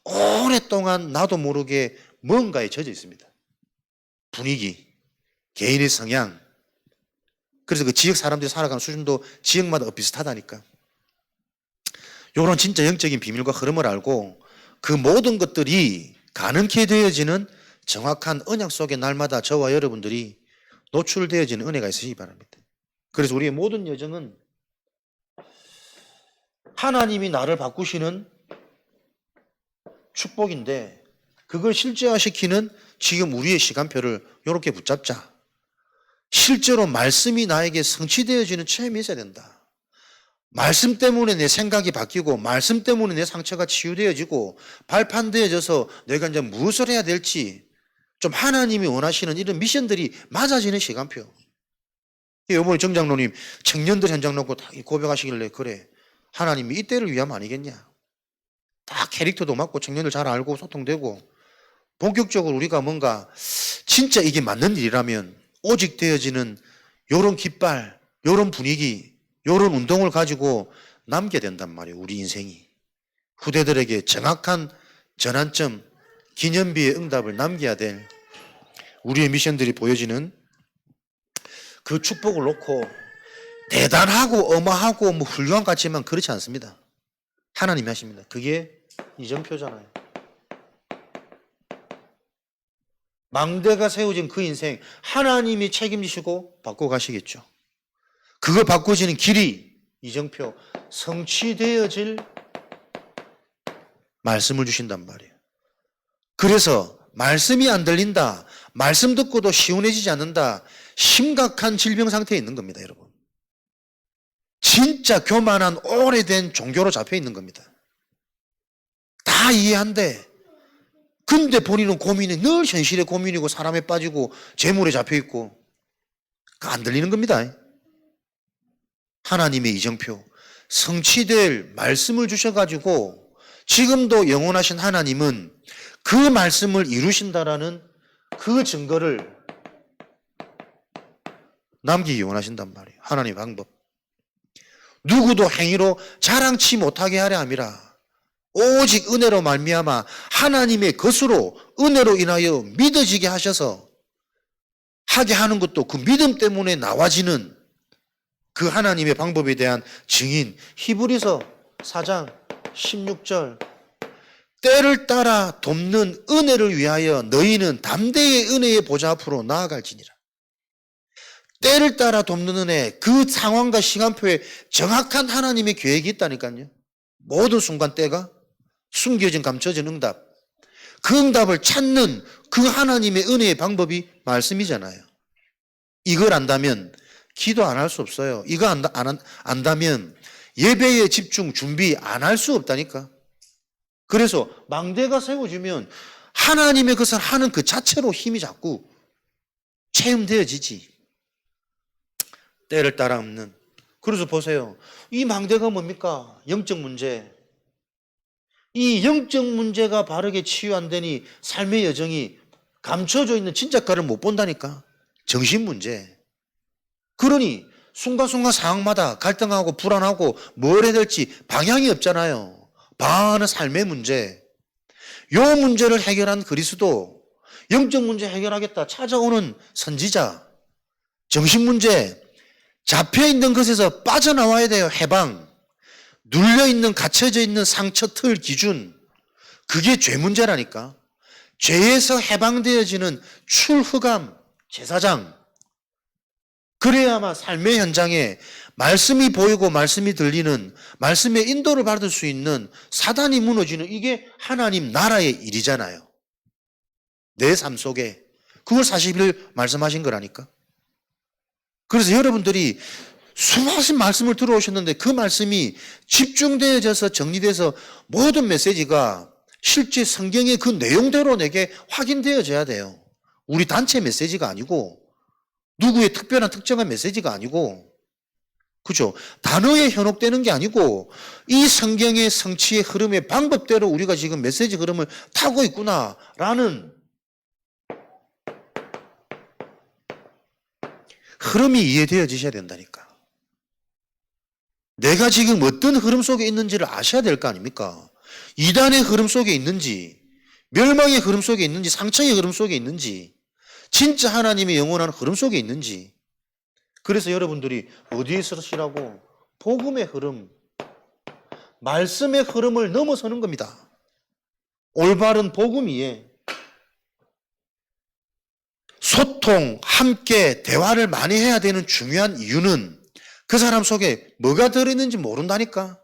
오랫동안 나도 모르게 뭔가에 젖어 있습니다. 분위기, 개인의 성향. 그래서 그 지역 사람들이 살아가는 수준도 지역마다 비슷하다니까. 이런 진짜 영적인 비밀과 흐름을 알고 그 모든 것들이 가능케 되어지는 정확한 언약 속에 날마다 저와 여러분들이 노출되어지는 은혜가 있으시기 바랍니다. 그래서 우리의 모든 여정은 하나님이 나를 바꾸시는 축복인데 그걸 실제화시키는 지금 우리의 시간표를 이렇게 붙잡자. 실제로 말씀이 나에게 성취되어지는 체험이 있어야 된다. 말씀 때문에 내 생각이 바뀌고 말씀 때문에 내 상처가 치유되어지고 발판되어져서 내가 이제 무엇을 해야 될지 좀 하나님이 원하시는 이런 미션들이 맞아지는 시간표. 이번에 정 장로님 청년들 현장 놓고 고백하시길래 그래 하나님이 이때를 위함 아니겠냐. 다 캐릭터도 맞고 청년들 잘 알고 소통되고 본격적으로 우리가 뭔가 진짜 이게 맞는 일이라면 오직 되어지는 요런 깃발, 요런 분위기, 요런 운동을 가지고 남게 된단 말이에요. 우리 인생이. 후대들에게 정확한 전환점, 기념비의 응답을 남겨야 될 우리의 미션들이 보여지는 그 축복을 놓고 대단하고 어마하고 뭐 훌륭한 것 같지만 그렇지 않습니다. 하나님이 하십니다. 그게 이정표잖아요. 망대가 세워진 그 인생 하나님이 책임지시고 바꿔가시겠죠. 그거 바꿔지는 길이 이정표 성취되어질 말씀을 주신단 말이에요. 그래서 말씀이 안 들린다. 말씀 듣고도 시원해지지 않는다. 심각한 질병 상태에 있는 겁니다, 여러분. 진짜 교만한 오래된 종교로 잡혀 있는 겁니다. 다 이해한데 근데 본인은 고민이 늘 현실의 고민이고 사람에 빠지고 재물에 잡혀 있고 안 들리는 겁니다. 하나님의 이정표 성취될 말씀을 주셔가지고 지금도 영원하신 하나님은 그 말씀을 이루신다라는 그 증거를 남기기 원하신단 말이에요. 하나님의 방법. 누구도 행위로 자랑치 못하게 하려 함이라. 오직 은혜로 말미암아 하나님의 것으로 은혜로 인하여 믿어지게 하셔서 하게 하는 것도 그 믿음 때문에 나와지는 그 하나님의 방법에 대한 증인. 히브리서 4장 16절. 때를 따라 돕는 은혜를 위하여 너희는 담대히 은혜의 보좌 앞으로 나아갈지니라. 때를 따라 돕는 은혜, 그 상황과 시간표에 정확한 하나님의 계획이 있다니까요. 모든 순간 때가 숨겨진 감춰진 응답, 그 응답을 찾는 그 하나님의 은혜의 방법이 말씀이잖아요. 이걸 안다면 기도 안 할 수 없어요. 이거 안다면 예배에 집중, 준비 안 할 수 없다니까. 그래서 망대가 세워지면 하나님의 것을 하는 그 자체로 힘이 자꾸 체험되어지지. 때를 따라 없는. 그래서 보세요. 이 망대가 뭡니까? 영적 문제. 이 영적 문제가 바르게 치유 안 되니 삶의 여정이 감춰져 있는 진짜가를 못 본다니까. 정신 문제. 그러니 순간순간 상황마다 갈등하고 불안하고 뭘 해야 될지 방향이 없잖아요. 방황하는 삶의 문제. 요 문제를 해결한 그리스도, 영적 문제 해결하겠다 찾아오는 선지자, 정신 문제, 잡혀있는 것에서 빠져나와야 돼요. 해방. 눌려있는, 갇혀져 있는 상처, 틀, 기준. 그게 죄 문제라니까. 죄에서 해방되어지는 출흑암, 제사장. 그래야만 삶의 현장에 말씀이 보이고 말씀이 들리는, 말씀의 인도를 받을 수 있는, 사단이 무너지는, 이게 하나님 나라의 일이잖아요. 내 삶 속에. 그걸 40일 말씀하신 거라니까. 그래서 여러분들이 수많은 말씀을 들어오셨는데 그 말씀이 집중되어져서 정리돼서 모든 메시지가 실제 성경의 그 내용대로 내게 확인되어져야 돼요. 우리 단체 메시지가 아니고, 누구의 특별한 특정한 메시지가 아니고, 그죠? 단어에 현혹되는 게 아니고 이 성경의 성취의 흐름의 방법대로 우리가 지금 메시지 흐름을 타고 있구나라는 흐름이 이해되어지셔야 된다니까. 내가 지금 어떤 흐름 속에 있는지를 아셔야 될 거 아닙니까? 이단의 흐름 속에 있는지, 멸망의 흐름 속에 있는지, 상처의 흐름 속에 있는지, 진짜 하나님의 영원한 흐름 속에 있는지. 그래서 여러분들이 어디에 서시라고? 복음의 흐름, 말씀의 흐름을 넘어서는 겁니다. 올바른 복음 위에 소통, 함께 대화를 많이 해야 되는 중요한 이유는 그 사람 속에 뭐가 들어있는지 모른다니까.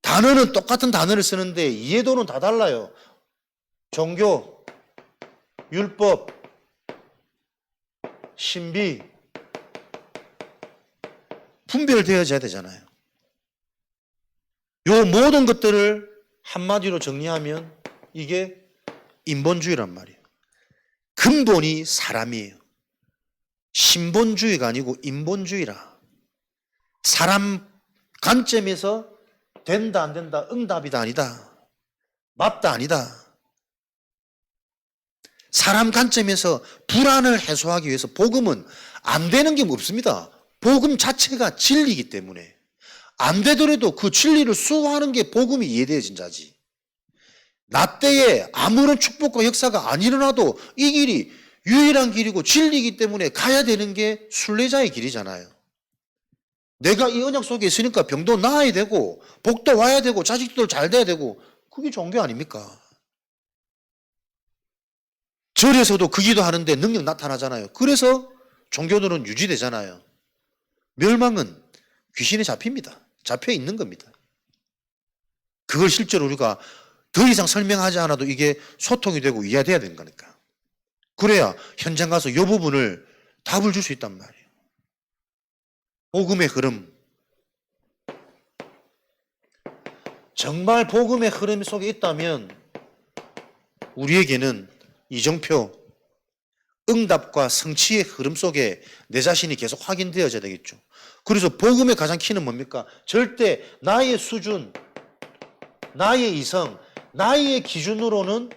단어는 똑같은 단어를 쓰는데 이해도는 다 달라요. 종교, 율법, 신비, 분별되어져야 되잖아요. 요 모든 것들을 한마디로 정리하면 이게 인본주의란 말이에요. 근본이 사람이에요. 신본주의가 아니고 인본주의라. 사람 관점에서 된다 안 된다, 응답이다 아니다, 맞다 아니다. 사람 관점에서 불안을 해소하기 위해서 복음은 안 되는 게 없습니다. 복음 자체가 진리이기 때문에 안 되더라도 그 진리를 수호하는 게 복음이 이해되어진 자지. 나 때에 아무런 축복과 역사가 안 일어나도 이 길이 유일한 길이고 진리이기 때문에 가야 되는 게 순례자의 길이잖아요. 내가 이 언약 속에 있으니까 병도 나아야 되고 복도 와야 되고 자식들도 잘 돼야 되고, 그게 종교 아닙니까? 절에서도 그 기도하는데 능력 나타나잖아요. 그래서 종교들은 유지되잖아요. 멸망은 귀신에 잡힙니다. 잡혀 있는 겁니다. 그걸 실제로 우리가 더 이상 설명하지 않아도 이게 소통이 되고 이해돼야 되는 거니까. 그래야 현장 가서 이 부분을 답을 줄 수 있단 말이에요. 복음의 흐름. 정말 복음의 흐름 속에 있다면 우리에게는 이정표, 응답과 성취의 흐름 속에 내 자신이 계속 확인되어져야 되겠죠. 그래서 복음의 가장 키는 뭡니까? 절대 나의 수준, 나의 이성, 나의 기준으로는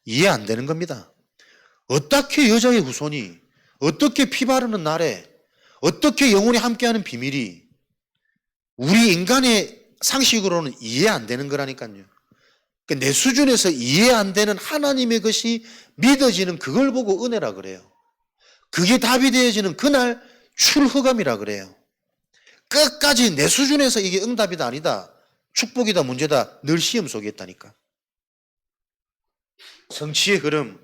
이해 안 되는 겁니다. 어떻게 여자의 후손이, 어떻게 피 바르는 날에, 어떻게 영원히 함께하는 비밀이 우리 인간의 상식으로는 이해 안 되는 거라니까요. 그러니까 내 수준에서 이해 안 되는 하나님의 것이 믿어지는 그걸 보고 은혜라 그래요. 그게 답이 되어지는 그날 출허감이라 그래요. 끝까지 내 수준에서 이게 응답이다 아니다, 축복이다 문제다, 늘 시험 속에 있다니까. 성취의 흐름,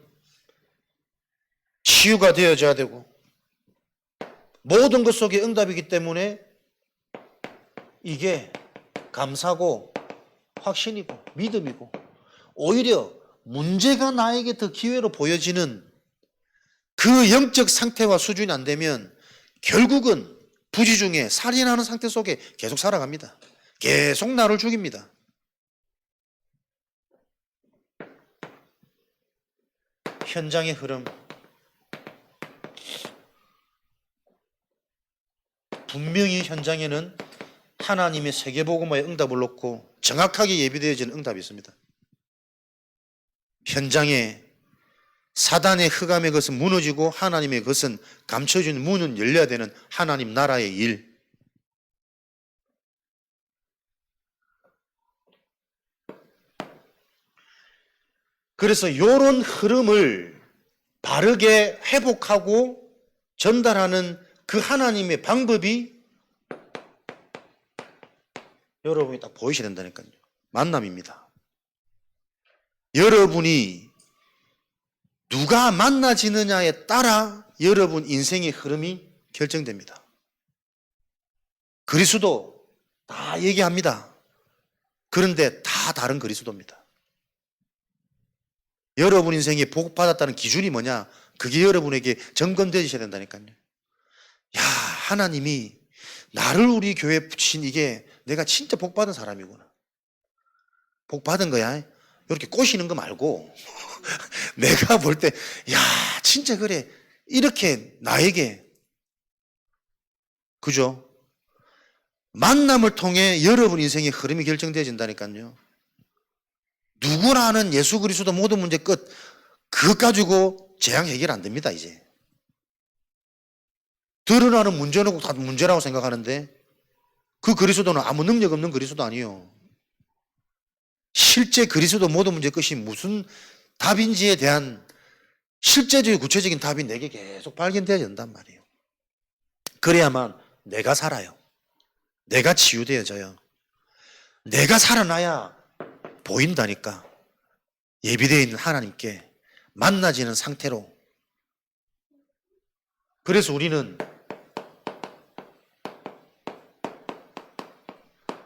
치유가 되어져야 되고 모든 것 속에 응답이기 때문에 이게 감사고 확신이고 믿음이고 오히려 문제가 나에게 더 기회로 보여지는 그 영적 상태와 수준이 안 되면 결국은 부지 중에 살인하는 상태 속에 계속 살아갑니다. 계속 나를 죽입니다. 현장의 흐름, 분명히 현장에는 하나님의 세계복음화의 응답을 놓고 정확하게 예비되어지는 응답이 있습니다. 현장에 사단의 흑암의 것은 무너지고 하나님의 것은 감춰주는 문은 열려야 되는 하나님 나라의 일. 그래서 이런 흐름을 바르게 회복하고 전달하는 그 하나님의 방법이 여러분이 딱 보이셔야 된다니까요. 만남입니다. 여러분이 누가 만나지느냐에 따라 여러분 인생의 흐름이 결정됩니다. 그리스도 다 얘기합니다. 그런데 다 다른 그리스도입니다. 여러분 인생에 복 받았다는 기준이 뭐냐? 그게 여러분에게 점검되셔야 된다니까요. 야, 하나님이 나를 우리 교회에 붙이신 이게 내가 진짜 복 받은 사람이구나. 복 받은 거야. 이렇게 꼬시는 거 말고 내가 볼 때 야, 진짜 그래. 이렇게 나에게, 그죠? 만남을 통해 여러분 인생의 흐름이 결정되어진다니까요. 누구나 아는 예수 그리스도 모든 문제 끝. 그것 가지고 재앙 해결 안 됩니다, 이제. 드러나는 문제는 다 문제라고 생각하는데 그 그리스도는 아무 능력 없는 그리스도 아니에요. 실제 그리스도 모든 문제 끝이 무슨 답인지에 대한 실제적인 구체적인 답이 내게 계속 발견되어야 된단 말이에요. 그래야만 내가 살아요. 내가 치유되어져요. 내가 살아나야 보인다니까. 예비되어 있는 하나님께 만나지는 상태로. 그래서 우리는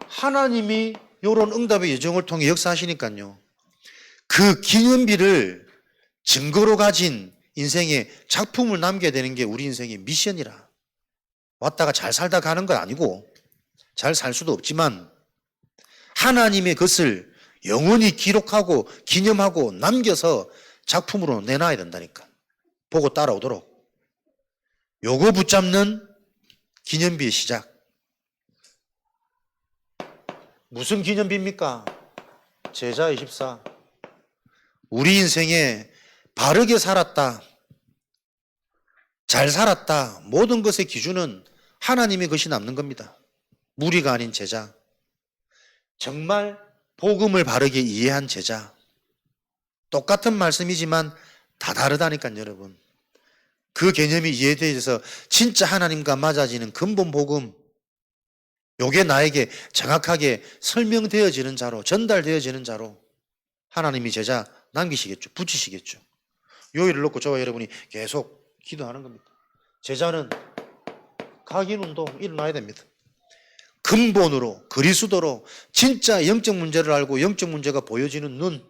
하나님이 이런 응답의 여정을 통해 역사하시니까요. 그 기념비를 증거로 가진 인생의 작품을 남겨야 되는 게 우리 인생의 미션이라. 왔다가 잘 살다 가는 건 아니고 잘 살 수도 없지만 하나님의 것을 영원히 기록하고 기념하고 남겨서 작품으로 내놔야 된다니까. 보고 따라오도록. 요거 붙잡는 기념비의 시작. 무슨 기념비입니까? 제자 24. 우리 인생에 바르게 살았다, 잘 살았다, 모든 것의 기준은 하나님의 것이 남는 겁니다. 무리가 아닌 제자. 정말 복음을 바르게 이해한 제자. 똑같은 말씀이지만 다 다르다니까요, 여러분. 그 개념이 이해되어서 진짜 하나님과 맞아지는 근본 복음, 요게 나에게 정확하게 설명되어지는 자로, 전달되어지는 자로 하나님이 제자 남기시겠죠. 붙이시겠죠. 요일을 놓고 저와 여러분이 계속 기도하는 겁니다. 제자는 각인운동 일어나야 됩니다. 근본으로, 그리스도로 진짜 영적 문제를 알고 영적 문제가 보여지는 눈.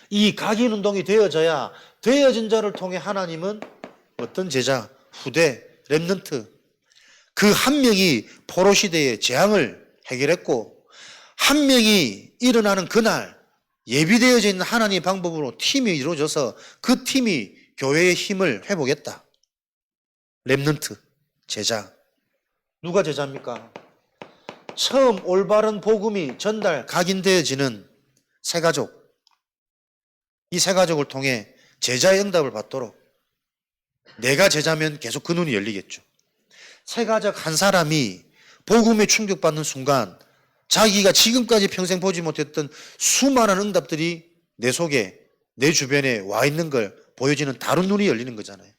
이 각인운동이 되어져야 되어진 자를 통해 하나님은 어떤 제자, 후대, 렘넌트, 그 한 명이 포로 시대의 재앙을 해결했고 한 명이 일어나는 그날 예비되어져 있는 하나님의 방법으로 팀이 이루어져서 그 팀이 교회의 힘을 회복했다. 렘넌트, 제자. 누가 제자입니까? 처음 올바른 복음이 전달, 각인되어지는 새 가족. 이 새 가족을 통해 제자의 응답을 받도록 내가 제자면 계속 그 눈이 열리겠죠. 새 가족 한 사람이 복음에 충격받는 순간 자기가 지금까지 평생 보지 못했던 수많은 응답들이 내 속에 내 주변에 와 있는 걸 보여지는 다른 눈이 열리는 거잖아요.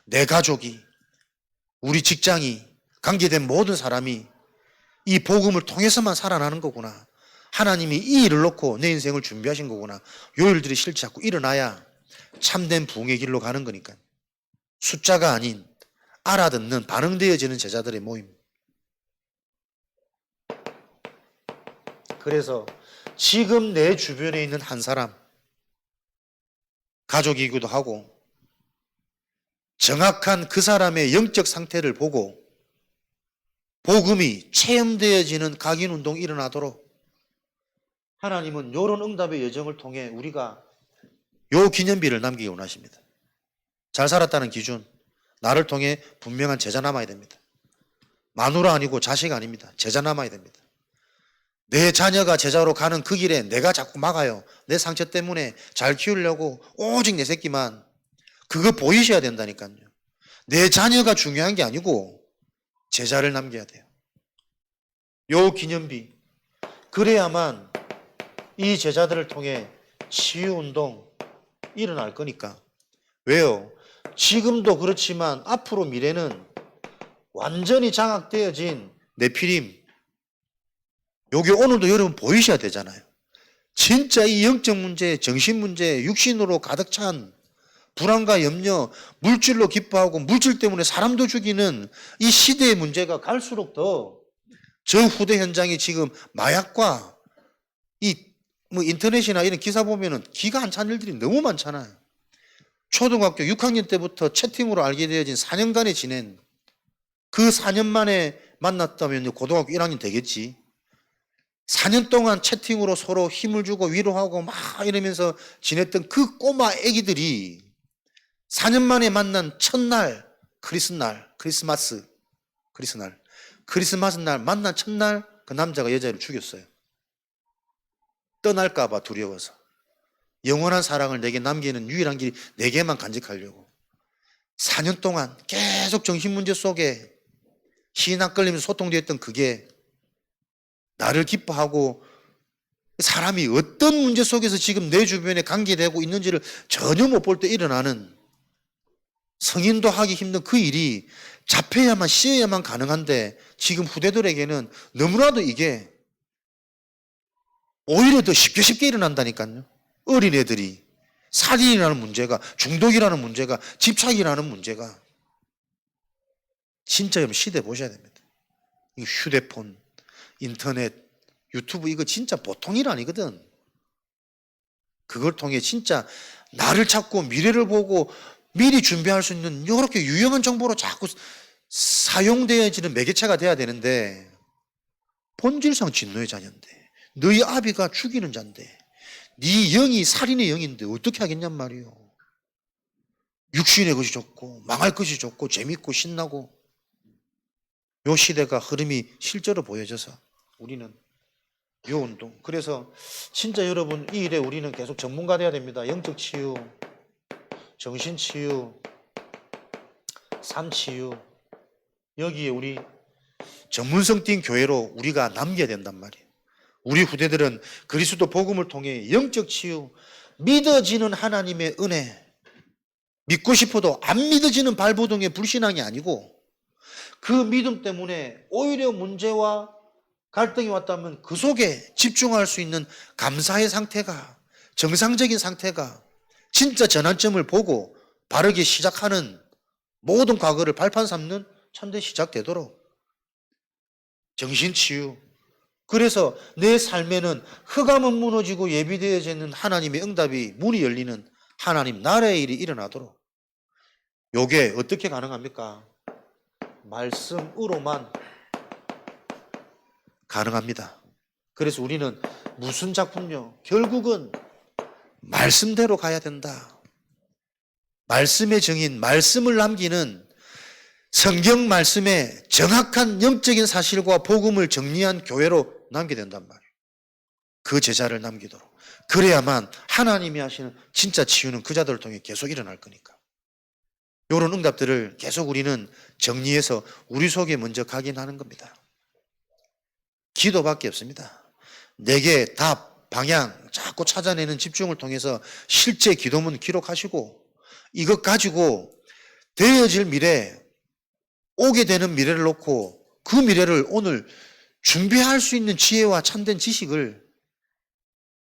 내 가족이, 우리 직장이, 관계된 모든 사람이 이 복음을 통해서만 살아나는 거구나. 하나님이 이 일을 놓고 내 인생을 준비하신 거구나. 요 일들이 실제 자꾸 일어나야 참된 부흥의 길로 가는 거니까. 숫자가 아닌 알아듣는 반응되어지는 제자들의 모임. 그래서 지금 내 주변에 있는 한 사람, 가족이기도 하고 정확한 그 사람의 영적 상태를 보고 복음이 체험되어지는 각인운동이 일어나도록 하나님은 이런 응답의 여정을 통해 우리가 요 기념비를 남기기 원하십니다. 잘 살았다는 기준, 나를 통해 분명한 제자 남아야 됩니다. 마누라 아니고 자식 아닙니다. 제자 남아야 됩니다. 내 자녀가 제자로 가는 그 길에 내가 자꾸 막아요. 내 상처 때문에 잘 키우려고 오직 내 새끼만. 그거 보이셔야 된다니까요. 내 자녀가 중요한 게 아니고 제자를 남겨야 돼요. 요 기념비. 그래야만 이 제자들을 통해 치유운동 일어날 거니까. 왜요? 지금도 그렇지만 앞으로 미래는 완전히 장악되어진 네피림. 요게 오늘도 여러분 보이셔야 되잖아요. 진짜 이 영적 문제, 정신 문제, 육신으로 가득 찬 불안과 염려, 물질로 기뻐하고 물질 때문에 사람도 죽이는 이 시대의 문제가 갈수록 더 저 후대 현장이 지금 마약과 이 인터넷이나 이런 기사 보면은 기가 안 찬 일들이 너무 많잖아요. 초등학교 6학년 때부터 채팅으로 알게 되어진 4년간의 지낸 그 4년 만에 만났다면 고등학교 1학년 되겠지. 4년 동안 채팅으로 서로 힘을 주고 위로하고 막 이러면서 지냈던 그 꼬마 애기들이 4년 만에 만난 첫날, 크리스마스 날 만난 첫날 그 남자가 여자를 죽였어요. 떠날까봐 두려워서. 영원한 사랑을 내게 남기는 유일한 길이 내게만 간직하려고. 4년 동안 계속 정신문제 속에 신앙 끌리면서 소통되었던 그게 나를 기뻐하고 사람이 어떤 문제 속에서 지금 내 주변에 관계되고 있는지를 전혀 못 볼 때 일어나는 성인도 하기 힘든 그 일이 잡혀야만 씌어야만 가능한데 지금 후대들에게는 너무나도 이게 오히려 더 쉽게 일어난다니까요. 어린애들이 살인이라는 문제가, 중독이라는 문제가, 집착이라는 문제가 진짜 여러분 시대 보셔야 됩니다. 이 휴대폰, 인터넷, 유튜브 이거 진짜 보통 일 아니거든. 그걸 통해 진짜 나를 찾고 미래를 보고 미리 준비할 수 있는 이렇게 유용한 정보로 자꾸 사용되어지는 매개체가 돼야 되는데 본질상 진노의 자녀인데 너희 아비가 죽이는 자인데 네 영이 살인의 영인데 어떻게 하겠냔 말이요. 육신의 것이 좋고 망할 것이 좋고 재밌고 신나고 요 시대가 흐름이 실제로 보여져서 우리는 요 운동. 그래서 진짜 여러분 이 일에 우리는 계속 전문가 돼야 됩니다. 영적 치유, 정신 치유, 삶 치유. 여기에 우리 전문성 띈 교회로 우리가 남겨야 된단 말이에요. 우리 후대들은 그리스도 복음을 통해 영적 치유, 믿어지는 하나님의 은혜, 믿고 싶어도 안 믿어지는 발버둥의 불신앙이 아니고 그 믿음 때문에 오히려 문제와 갈등이 왔다면 그 속에 집중할 수 있는 감사의 상태가, 정상적인 상태가 진짜 전환점을 보고 바르게 시작하는 모든 과거를 발판 삼는 참된 시작되도록 정신치유. 그래서 내 삶에는 흑암은 무너지고 예비되어져 있는 하나님의 응답이 문이 열리는 하나님 나라의 일이 일어나도록. 요게 어떻게 가능합니까? 말씀으로만 가능합니다. 그래서 우리는 무슨 작품요? 결국은 말씀대로 가야 된다. 말씀의 정인, 말씀을 남기는 성경 말씀의 정확한 영적인 사실과 복음을 정리한 교회로 남게 된단 말이에요. 그 제자를 남기도록. 그래야만 하나님이 하시는 진짜 치유는 그 자들을 통해 계속 일어날 거니까. 이런 응답들을 계속 우리는 정리해서 우리 속에 먼저 각인하는 겁니다. 기도밖에 없습니다. 내게 답, 방향 자꾸 찾아내는 집중을 통해서 실제 기도문 기록하시고 이것 가지고 되어질 미래, 오게 되는 미래를 놓고 그 미래를 오늘 준비할 수 있는 지혜와 참된 지식을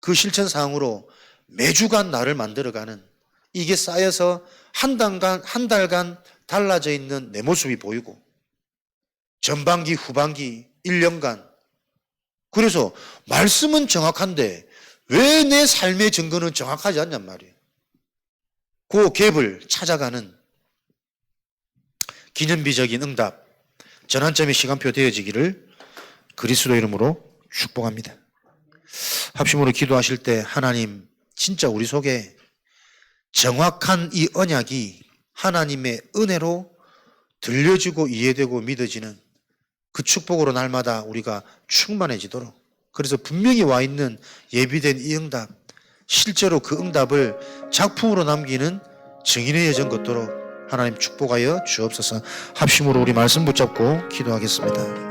그 실천 사항으로 매주간 나를 만들어가는, 이게 쌓여서 한 달간 달라져 있는 내 모습이 보이고 전반기, 후반기, 1년간. 그래서 말씀은 정확한데 왜 내 삶의 증거는 정확하지 않냔 말이에요. 그 갭을 찾아가는 기념비적인 응답, 전환점의 시간표 되어지기를 그리스도 이름으로 축복합니다. 합심으로 기도하실 때 하나님 진짜 우리 속에 정확한 이 언약이 하나님의 은혜로 들려지고 이해되고 믿어지는 그 축복으로 날마다 우리가 충만해지도록, 그래서 분명히 와 있는 예비된 이 응답, 실제로 그 응답을 작품으로 남기는 증인의 여정 걷도록 하나님 축복하여 주옵소서. 합심으로 우리 말씀 붙잡고 기도하겠습니다.